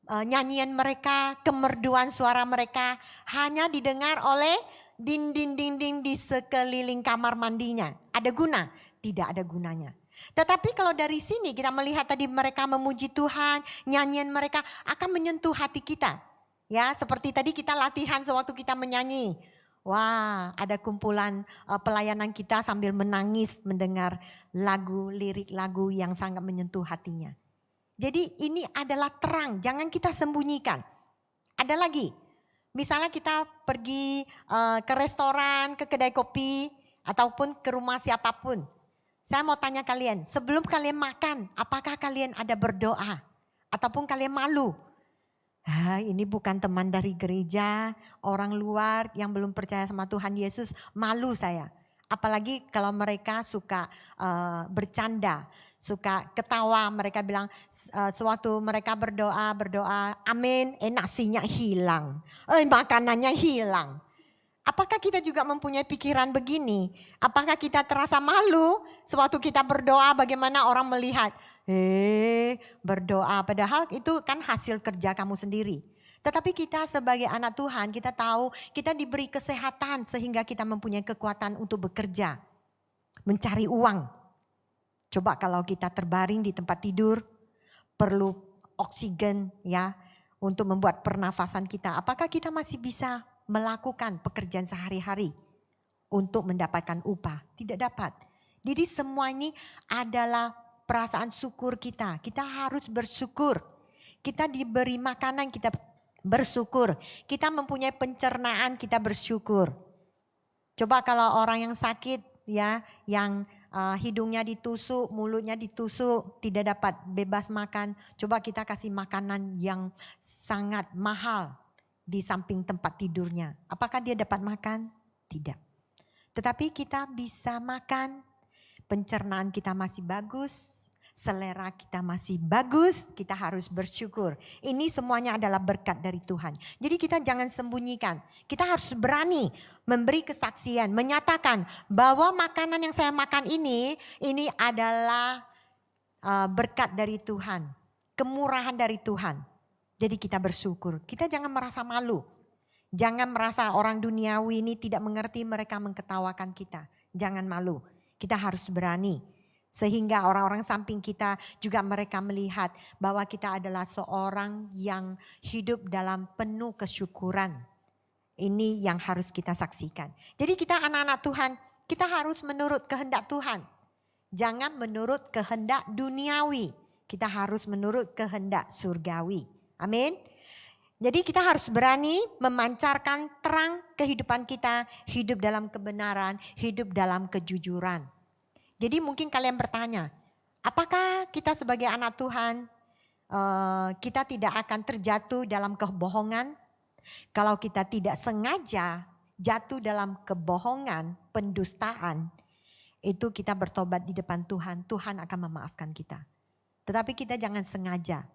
nyanyian mereka, kemerduan suara mereka hanya didengar oleh dinding-dinding di sekeliling kamar mandinya. Ada guna? Tidak ada gunanya. Tetapi kalau dari sini kita melihat tadi mereka memuji Tuhan, nyanyian mereka akan menyentuh hati kita. Ya, seperti tadi kita latihan sewaktu kita menyanyi. Wah, ada kumpulan pelayanan kita sambil menangis mendengar lirik lagu yang sangat menyentuh hatinya. Jadi ini adalah terang, jangan kita sembunyikan. Ada lagi, misalnya kita pergi ke restoran, ke kedai kopi, ataupun ke rumah siapapun. Saya mau tanya kalian, sebelum kalian makan, apakah kalian ada berdoa? Ataupun kalian malu? Ini bukan teman dari gereja, orang luar yang belum percaya sama Tuhan Yesus, malu saya. Apalagi kalau mereka suka bercanda, suka ketawa, mereka bilang sewaktu mereka berdoa, amin, nasinya hilang, makanannya hilang. Apakah kita juga mempunyai pikiran begini? Apakah kita terasa malu sewaktu kita berdoa bagaimana orang melihat? berdoa. Padahal itu kan hasil kerja kamu sendiri. Tetapi kita sebagai anak Tuhan, kita tahu kita diberi kesehatan sehingga kita mempunyai kekuatan untuk bekerja, mencari uang. Coba kalau kita terbaring di tempat tidur, perlu oksigen ya untuk membuat pernafasan kita. Apakah kita masih bisa melakukan pekerjaan sehari-hari untuk mendapatkan upah? Tidak dapat. Jadi semua ini adalah perasaan syukur kita. Kita harus bersyukur. Kita diberi makanan, kita bersyukur. Kita mempunyai pencernaan, kita bersyukur. Coba kalau orang yang sakit ya, yang hidungnya ditusuk, mulutnya ditusuk, tidak dapat bebas makan. Coba kita kasih makanan yang sangat mahal di samping tempat tidurnya. Apakah dia dapat makan? Tidak. Tetapi kita bisa makan, pencernaan kita masih bagus, selera kita masih bagus, kita harus bersyukur. Ini semuanya adalah berkat dari Tuhan. Jadi kita jangan sembunyikan. Kita harus berani memberi kesaksian, menyatakan bahwa makanan yang saya makan ini adalah berkat dari Tuhan, kemurahan dari Tuhan. Jadi kita bersyukur. Kita jangan merasa malu. Jangan merasa orang duniawi ini tidak mengerti, mereka mengketawakan kita. Jangan malu. Kita harus berani. Sehingga orang-orang samping kita juga mereka melihat bahwa kita adalah seorang yang hidup dalam penuh kesyukuran. Ini yang harus kita saksikan. Jadi kita anak-anak Tuhan, kita harus menurut kehendak Tuhan. Jangan menurut kehendak duniawi. Kita harus menurut kehendak surgawi. Amin. Jadi kita harus berani memancarkan terang kehidupan kita, hidup dalam kebenaran, hidup dalam kejujuran. Jadi mungkin kalian bertanya, apakah kita sebagai anak Tuhan, kita tidak akan terjatuh dalam kebohongan? Kalau kita tidak sengaja jatuh dalam kebohongan, pendustaan, itu kita bertobat di depan Tuhan, Tuhan akan memaafkan kita. Tetapi kita jangan sengaja.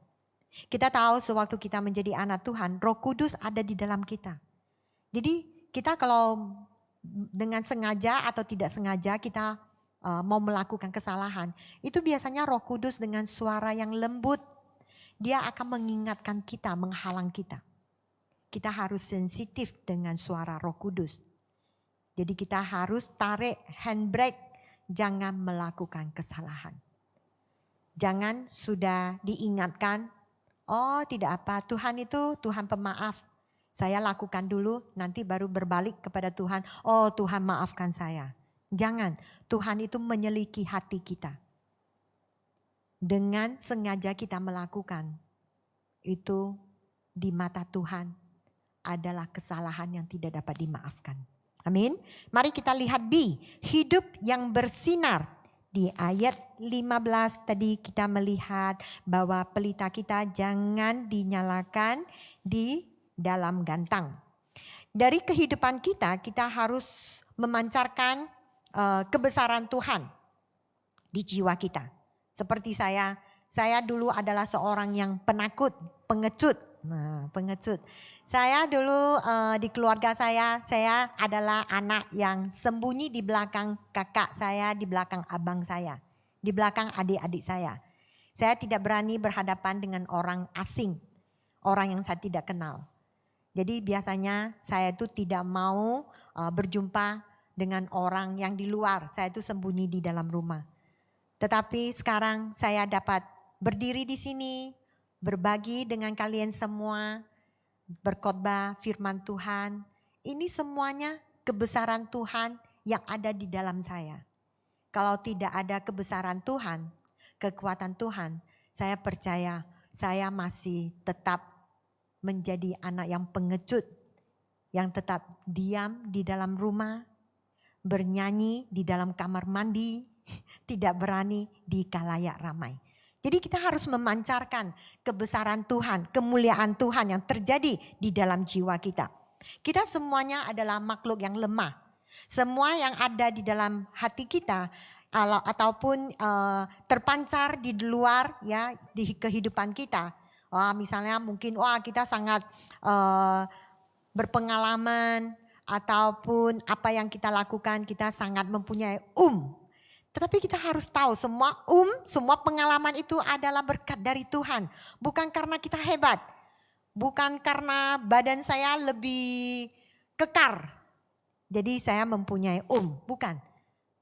Kita tahu sewaktu kita menjadi anak Tuhan, Roh Kudus ada di dalam kita. Jadi kita kalau dengan sengaja atau tidak sengaja kita mau melakukan kesalahan, itu biasanya Roh Kudus dengan suara yang lembut, dia akan mengingatkan kita, menghalang kita. Kita harus sensitif dengan suara Roh Kudus. Jadi kita harus tarik handbrake, jangan melakukan kesalahan. Jangan sudah diingatkan, oh tidak apa, Tuhan itu Tuhan pemaaf. Saya lakukan dulu, nanti baru berbalik kepada Tuhan, oh Tuhan maafkan saya. Jangan, Tuhan itu menyeliki hati kita. Dengan sengaja kita melakukan, itu di mata Tuhan adalah kesalahan yang tidak dapat dimaafkan. Amin. Mari kita lihat B, hidup yang bersinar. Di ayat 15 tadi kita melihat bahwa pelita kita jangan dinyalakan di dalam gantang. Dari kehidupan kita, kita harus memancarkan kebesaran Tuhan di jiwa kita. Seperti saya dulu adalah seorang yang penakut, pengecut. Pengecut. Saya dulu di keluarga saya adalah anak yang sembunyi di belakang kakak saya, di belakang abang saya, di belakang adik-adik saya. Saya tidak berani berhadapan dengan orang asing, orang yang saya tidak kenal. Jadi biasanya saya itu tidak mau berjumpa dengan orang yang di luar, saya itu sembunyi di dalam rumah. Tetapi sekarang saya dapat berdiri di sini, berbagi dengan kalian semua, berkhotbah firman Tuhan. Ini semuanya kebesaran Tuhan yang ada di dalam saya. Kalau tidak ada kebesaran Tuhan, kekuatan Tuhan, saya percaya saya masih tetap menjadi anak yang pengecut, yang tetap diam di dalam rumah, bernyanyi di dalam kamar mandi, tidak berani di khalayak ramai. Jadi kita harus memancarkan kebesaran Tuhan, kemuliaan Tuhan yang terjadi di dalam jiwa kita. Kita semuanya adalah makhluk yang lemah. Semua yang ada di dalam hati kita ataupun terpancar di luar ya di kehidupan kita. Misalnya mungkin kita sangat berpengalaman ataupun apa yang kita lakukan kita sangat mempunyai Tetapi kita harus tahu semua pengalaman itu adalah berkat dari Tuhan. Bukan karena kita hebat. Bukan karena badan saya lebih kekar. Jadi saya mempunyai bukan.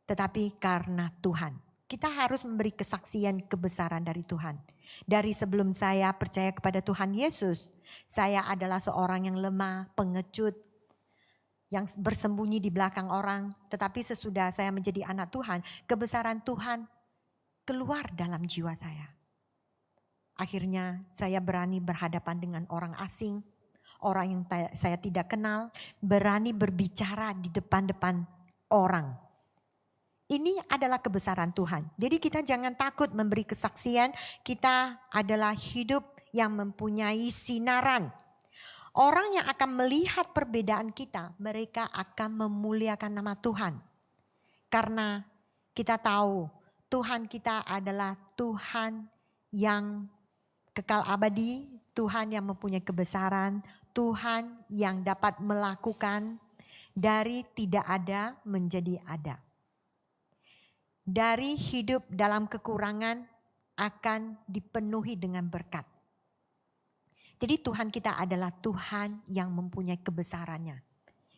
Tetapi karena Tuhan. Kita harus memberi kesaksian kebesaran dari Tuhan. Dari sebelum saya percaya kepada Tuhan Yesus, saya adalah seorang yang lemah, pengecut, yang bersembunyi di belakang orang. Tetapi sesudah saya menjadi anak Tuhan, kebesaran Tuhan keluar dalam jiwa saya. Akhirnya saya berani berhadapan dengan orang asing, orang yang saya tidak kenal, berani berbicara di depan-depan orang. Ini adalah kebesaran Tuhan. Jadi kita jangan takut memberi kesaksian, kita adalah hidup yang mempunyai sinaran. Orang yang akan melihat perbedaan kita, mereka akan memuliakan nama Tuhan. Karena kita tahu Tuhan kita adalah Tuhan yang kekal abadi, Tuhan yang mempunyai kebesaran, Tuhan yang dapat melakukan dari tidak ada menjadi ada. Dari hidup dalam kekurangan akan dipenuhi dengan berkat. Jadi Tuhan kita adalah Tuhan yang mempunyai kebesarannya.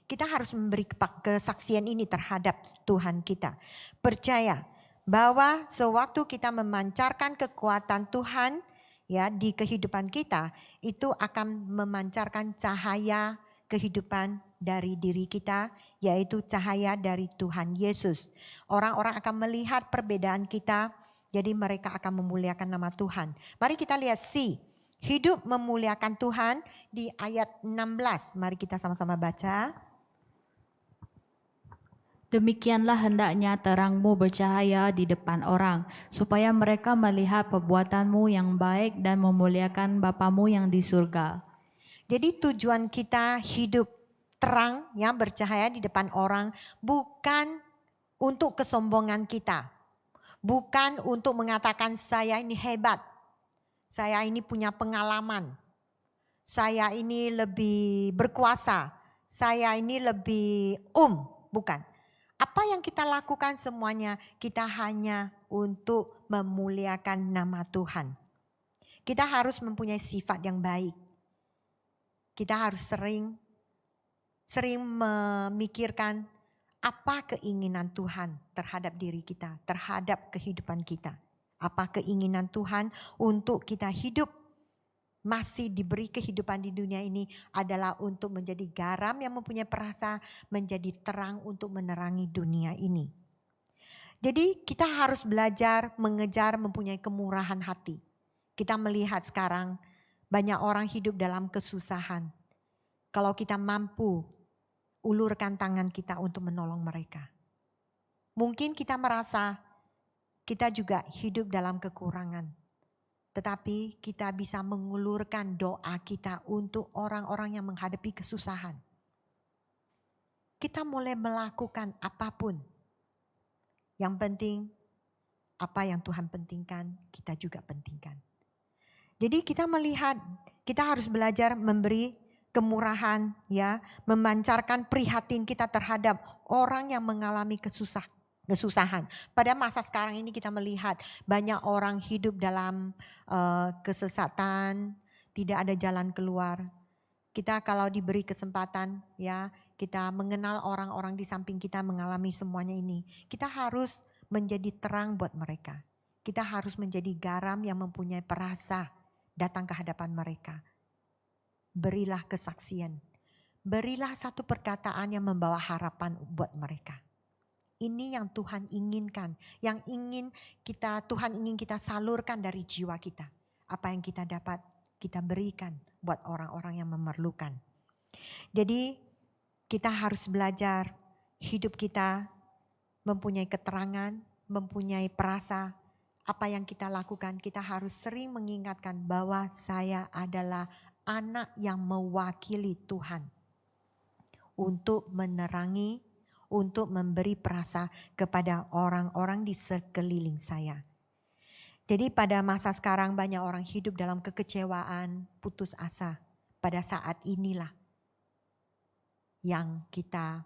Kita harus memberi kesaksian ini terhadap Tuhan kita. Percaya bahwa sewaktu kita memancarkan kekuatan Tuhan ya di kehidupan kita, itu akan memancarkan cahaya kehidupan dari diri kita, yaitu cahaya dari Tuhan Yesus. Orang-orang akan melihat perbedaan kita, jadi mereka akan memuliakan nama Tuhan. Mari kita lihat hidup memuliakan Tuhan di ayat 16. Mari kita sama-sama baca. Demikianlah hendaknya terangmu bercahaya di depan orang, supaya mereka melihat perbuatanmu yang baik dan memuliakan Bapamu yang di surga. Jadi tujuan kita hidup terang yang bercahaya di depan orang bukan untuk kesombongan kita. Bukan untuk mengatakan saya ini hebat. Saya ini punya pengalaman. Saya ini lebih berkuasa. Saya ini lebih bukan. Apa yang kita lakukan semuanya kita hanya untuk memuliakan nama Tuhan. Kita harus mempunyai sifat yang baik. Kita harus sering memikirkan apa keinginan Tuhan terhadap diri kita, terhadap kehidupan kita. Apa keinginan Tuhan untuk kita hidup masih diberi kehidupan di dunia ini adalah untuk menjadi garam yang mempunyai perasa, menjadi terang untuk menerangi dunia ini. Jadi kita harus belajar mengejar mempunyai kemurahan hati. Kita melihat sekarang banyak orang hidup dalam kesusahan. Kalau kita mampu ulurkan tangan kita untuk menolong mereka. Mungkin kita merasa kita juga hidup dalam kekurangan. Tetapi kita bisa mengulurkan doa kita untuk orang-orang yang menghadapi kesusahan. Kita mulai melakukan apapun. Yang penting apa yang Tuhan pentingkan, kita juga pentingkan. Jadi kita melihat, kita harus belajar memberi kemurahan, ya, memancarkan prihatin kita terhadap orang yang mengalami kesusahan. Pada masa sekarang ini kita melihat banyak orang hidup dalam kesesatan, tidak ada jalan keluar. Kita kalau diberi kesempatan, ya, kita mengenal orang-orang di samping kita mengalami semuanya ini. Kita harus menjadi terang buat mereka. Kita harus menjadi garam yang mempunyai perasa datang ke hadapan mereka. Berilah kesaksian. Berilah satu perkataan yang membawa harapan buat mereka. Ini yang Tuhan inginkan. Yang Tuhan ingin kita salurkan dari jiwa kita. Apa yang kita dapat, kita berikan buat orang-orang yang memerlukan. Jadi kita harus belajar hidup kita mempunyai keterangan, mempunyai perasa. Apa yang kita lakukan, kita harus sering mengingatkan bahwa saya adalah anak yang mewakili Tuhan untuk menerangi, untuk memberi perasa kepada orang-orang di sekeliling saya. Jadi pada masa sekarang banyak orang hidup dalam kekecewaan, putus asa. Pada saat inilah yang kita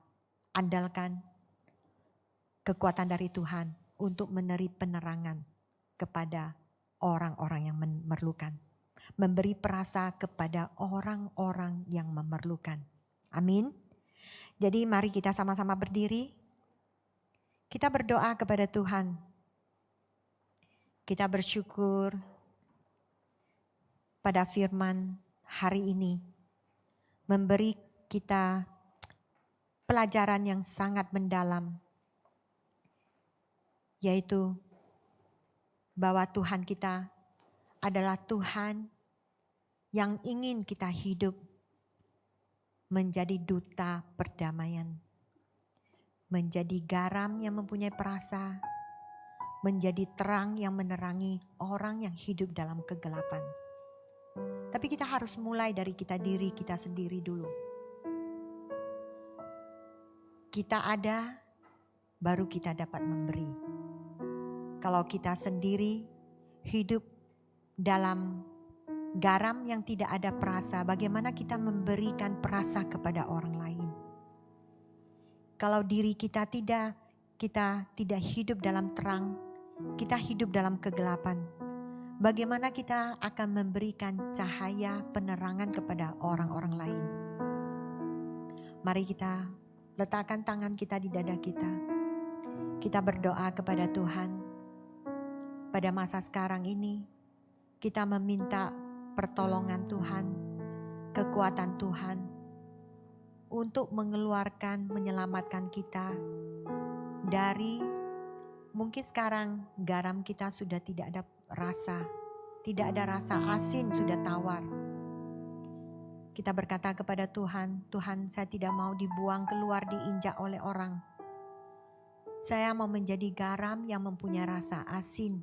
andalkan kekuatan dari Tuhan. untuk memberi penerangan kepada orang-orang yang memerlukan. Memberi perasa kepada orang-orang yang memerlukan. Amin. Jadi mari kita sama-sama berdiri. Kita berdoa kepada Tuhan. Kita bersyukur pada firman hari ini. Memberi kita pelajaran yang sangat mendalam. Yaitu bahwa Tuhan kita adalah Tuhan yang ingin kita hidup menjadi duta perdamaian. Menjadi garam yang mempunyai perasa, menjadi terang yang menerangi orang yang hidup dalam kegelapan. Tapi kita harus mulai dari diri kita sendiri dulu. Kita ada, baru kita dapat memberi. Kalau kita sendiri hidup dalam garam yang tidak ada perasa, bagaimana kita memberikan perasa kepada orang lain? Kalau diri kita tidak hidup dalam terang, kita hidup dalam kegelapan. Bagaimana kita akan memberikan cahaya penerangan kepada orang-orang lain? Mari kita letakkan tangan kita di dada kita. Kita berdoa kepada Tuhan. Pada masa sekarang ini, kita meminta pertolongan Tuhan, kekuatan Tuhan, untuk menyelamatkan kita dari mungkin sekarang garam kita sudah tidak ada rasa, tidak ada rasa asin, sudah tawar. Kita berkata kepada Tuhan, Tuhan saya tidak mau dibuang keluar, diinjak oleh orang. Saya mau menjadi garam yang mempunyai rasa asin,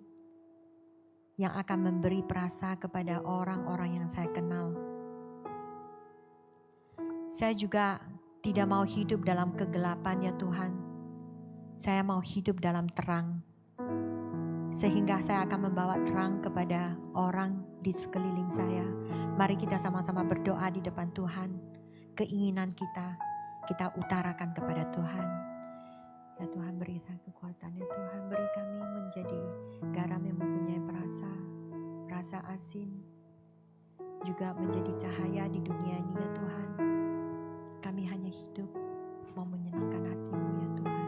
yang akan memberi perasa kepada orang-orang yang saya kenal. Saya juga tidak mau hidup dalam kegelapan ya Tuhan. Saya mau hidup dalam terang. Sehingga saya akan membawa terang kepada orang di sekeliling saya. Mari kita sama-sama berdoa di depan Tuhan. Keinginan kita utarakan kepada Tuhan. Ya Tuhan, beri kekuatan. Ya Tuhan, beri kami menjadi garam yang mempunyai rasa asin. Juga menjadi cahaya di dunia ini ya Tuhan. Kami hanya hidup mau menyenangkan hati-Mu ya Tuhan.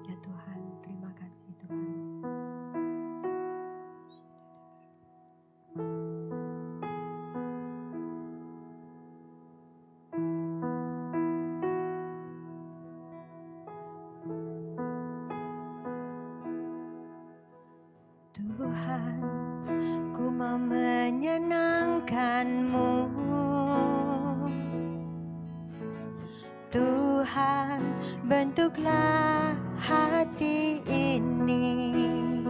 Ya Tuhan, terima kasih Tuhan. Tuhan, ku mau menyenangkan-Mu. Tuhan, bentuklah hati ini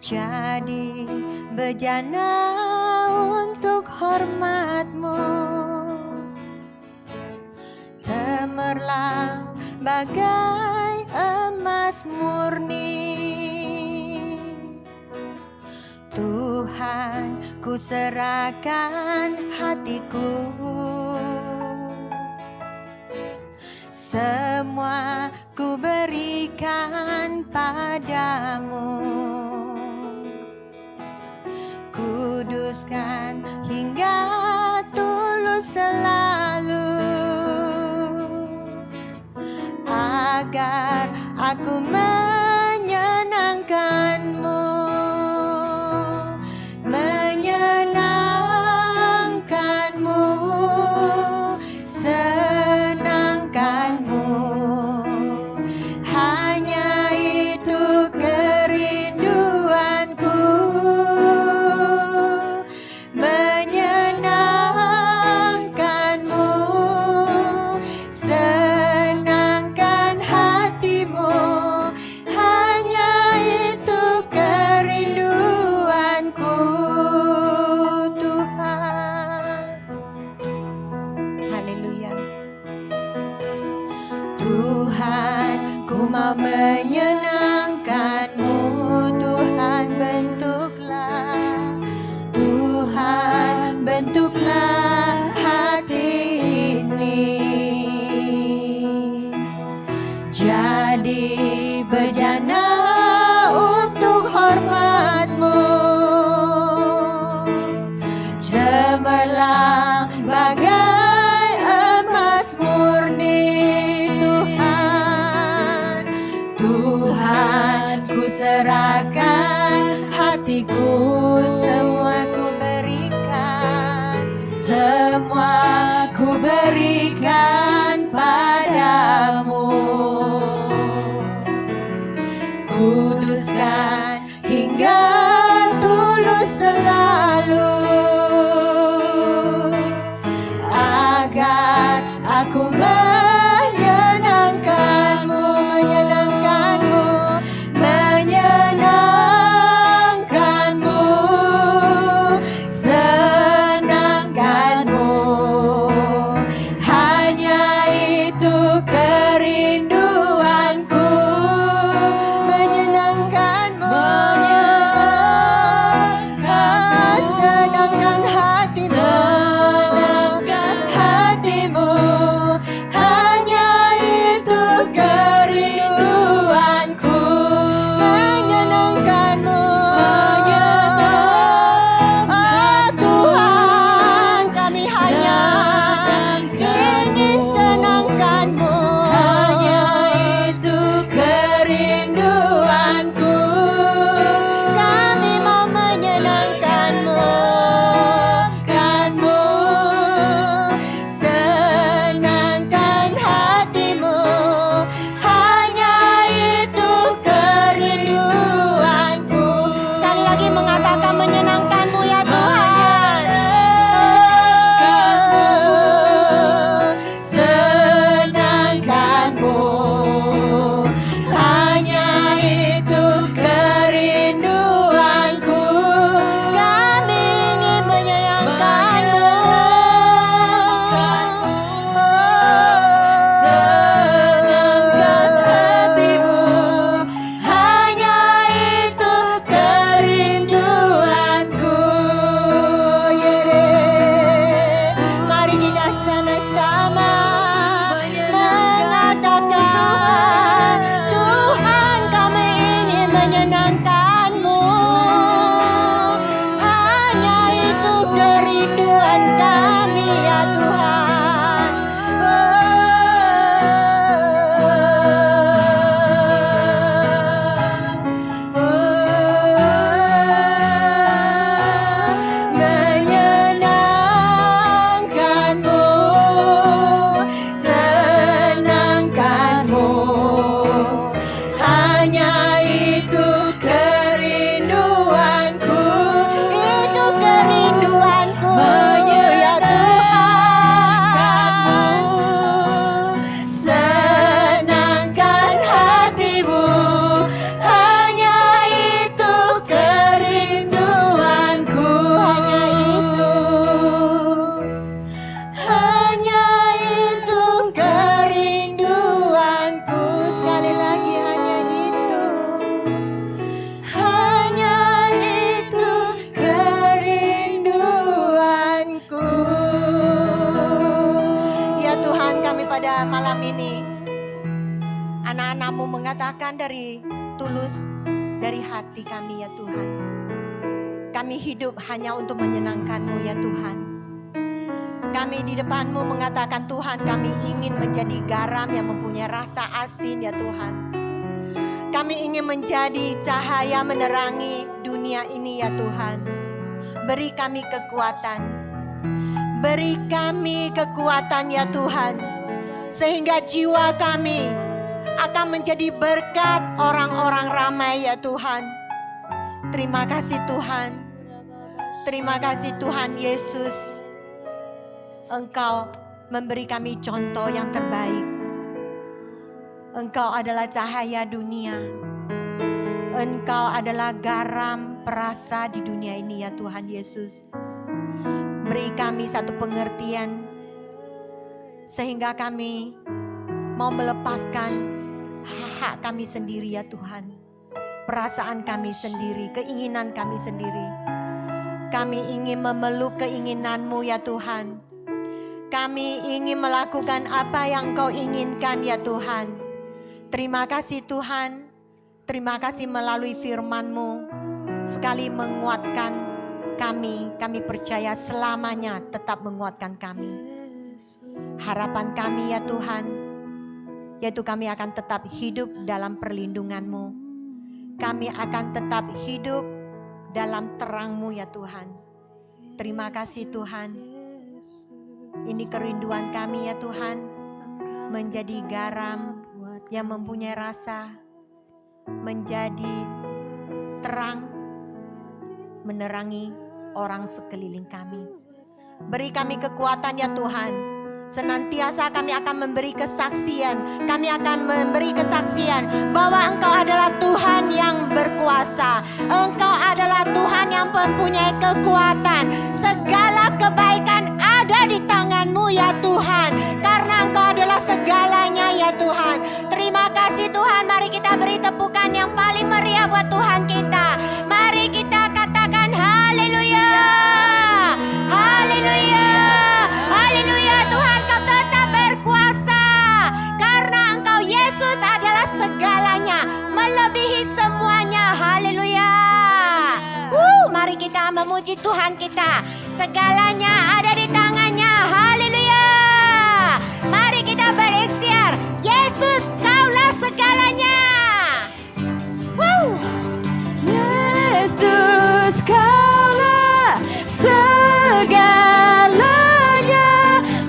jadi bejana untuk hormat-Mu, cemerlang bagai emas murni. Tuhan, ku serahkan hatiku, semua ku berikan padamu. Kuduskan hingga tulus selalu, agar aku menyenangkan-Mu. Menyenangkan-Mu, senangkan-Mu, hanya itu kerinduanku. Menyenangkan-Mu, senangkan hati-Mu, kuduskan hingga tulus selalu, agar aku menyenangkanmu, menyenangkanmu, menyenangkanmu, senangkanmu. Hanya itu kerinduanku, menyenangkanmu, senangkan hatimu, hatimu. Hanya itu kerinduanku, menyenangkanmu. Oh Tuhan, kami hanya ingin senangkanmu. Hanya itu kerinduanku, kami mau menyenangkanmu, kanmu, senangkan hatimu. Hanya itu kerinduanku. Sekali lagi mengatakan menyenangkanmu ya Tuhan. Senangkanmu. Hanya itu kerinduanku. Kami ingin menyenangkanmu. Senangkan hatimu. Hanya itu kerinduanku. Mari kita sama-sama mengatakan, Tuhan kami ingin menyenangkanmu. Hanya itu kerinduan kami ya Tuhan. Menyenangkanmu, senangkanmu. Hanya itu kerinduanku, itu kerinduanku ya Tuhan. Senangkan hatimu. Hanya itu kerinduanku. Hanya itu kerinduanku. Sekali lagi, hanya itu. Hanya itu kerinduanku. Ya Tuhan, kami pada malam ini, anak-anak-Mu mengatakan dari tulus, dari hati kami ya Tuhan. Kami hidup hanya untuk menyenangkan-Mu ya Tuhan. Kami di depan-Mu mengatakan, Tuhan kami ingin menjadi garam yang mempunyai rasa asin ya Tuhan. Kami ingin menjadi cahaya menerangi dunia ini ya Tuhan. Beri kami kekuatan. Beri kami kekuatan ya Tuhan. Sehingga jiwa kami akan menjadi berkat orang-orang ramai ya Tuhan. Terima kasih Tuhan. Terima kasih Tuhan Yesus. Engkau memberi kami contoh yang terbaik. Engkau adalah cahaya dunia. Engkau adalah garam perasa di dunia ini ya Tuhan Yesus. Beri kami satu pengertian sehingga kami mau melepaskan hak kami sendiri ya Tuhan. Perasaan kami sendiri, keinginan kami sendiri. Kami ingin memeluk keinginan-Mu ya Tuhan. Kami ingin melakukan apa yang Engkau inginkan ya Tuhan. Terima kasih Tuhan. Terima kasih melalui firman-Mu. Sekali menguatkan kami. Kami percaya selamanya tetap menguatkan kami. Harapan kami ya Tuhan, yaitu kami akan tetap hidup dalam perlindungan-Mu. Kami akan tetap hidup dalam terang-Mu ya Tuhan. Terima kasih Tuhan. Ini kerinduan kami ya Tuhan, menjadi garam yang mempunyai rasa, menjadi terang menerangi orang sekeliling kami. Beri kami kekuatan ya Tuhan. Senantiasa kami akan memberi kesaksian. Kami akan memberi kesaksian bahwa Engkau adalah Tuhan yang berkuasa. Engkau adalah Tuhan yang mempunyai kekuatan. Segala kebaikan ada di tangan-Mu ya Tuhan. Karena Engkau adalah segalanya ya Tuhan. Terima kasih Tuhan. Mari kita beri tepukan yang paling meriah buat Tuhan kita. Mari kita katakan haleluya. Haleluya. Haleluya. Tuhan Kau tetap berkuasa. Karena Engkau Yesus adalah segalanya. Melebihi semuanya. Haleluya. Mari kita memuji Tuhan kita. Segalanya ada di tangannya. Haleluya. Mari kita berikhtiar. Yesus, Kaulah segalanya. Yesus, Kaulah segalanya,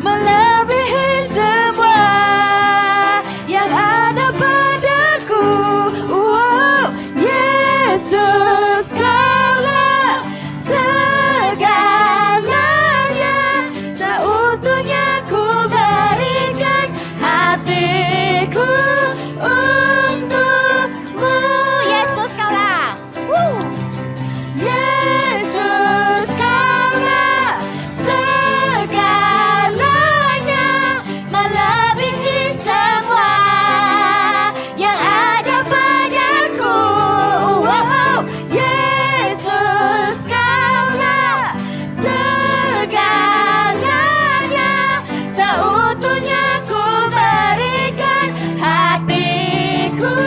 melebihi semua yang ada padaku. Wow, Yesus, Kaulah segalanya, seutuhnya ku berikan hatiku untukmu. Yesus, Kaulah. Yesus, Kaulah segalanya, melebihi semua yang ada padaku. Wow, Yesus, Kaulah segalanya, seutuhnya ku berikan hatiku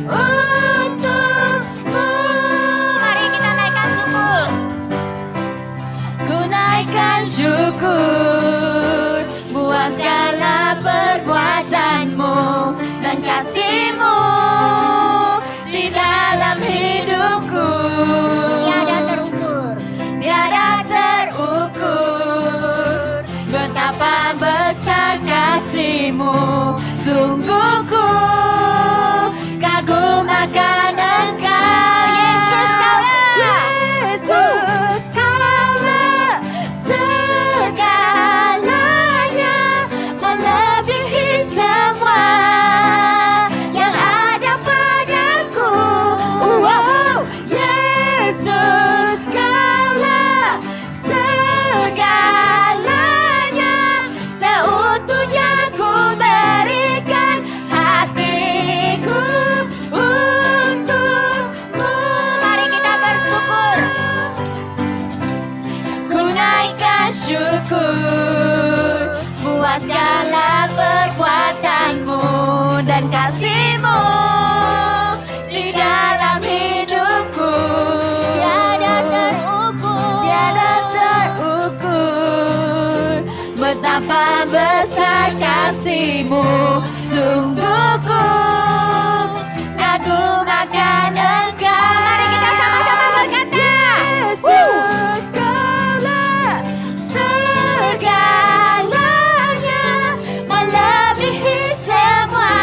untukmu. Mari kita naikkan syukur. Ku naikkan syukur buat segala perbuatanmu dan kasih-Mu di dalam hidupku. Tiada terukur. Tiada terukur, betapa besar kasih-Mu. Sungguh ku kagum akan Engkau. Yesus, Kaulah. Yesus, Kaulah segalanya, melebihi semua yang ada padaku. Wow, Yesus, Kaulah segalanya, seutuhnya ku berikan hatiku untukmu. Mari kita bersyukur. Ku naikkan syukur buat segala perbuatanmu dan kasih-Mu di dalam hidupku. Tiada terukur. Tiada terukur, betapa besar kasih-Mu. Sungguh ku kagum akan Engkau. Mari kita sama-sama berkata. Yesus, Kaulah segalanya, melebihi semua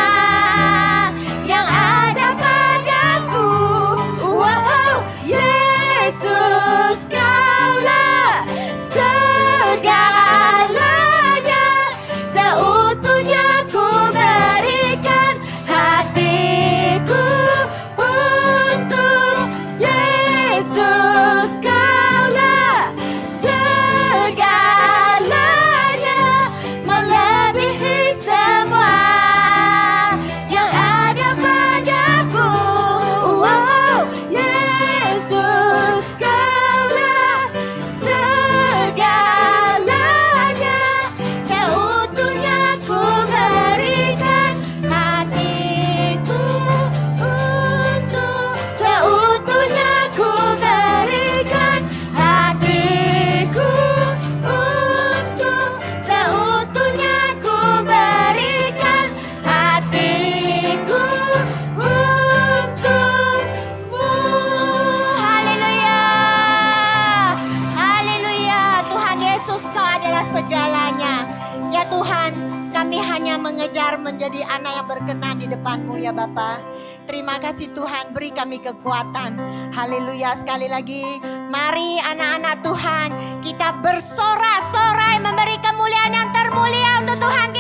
menjadi anak yang berkenan di depan-Mu ya Bapa. Terima kasih Tuhan, beri kami kekuatan. Haleluya, sekali lagi mari anak-anak Tuhan kita bersorak-sorai memberi kemuliaan yang termulia untuk Tuhan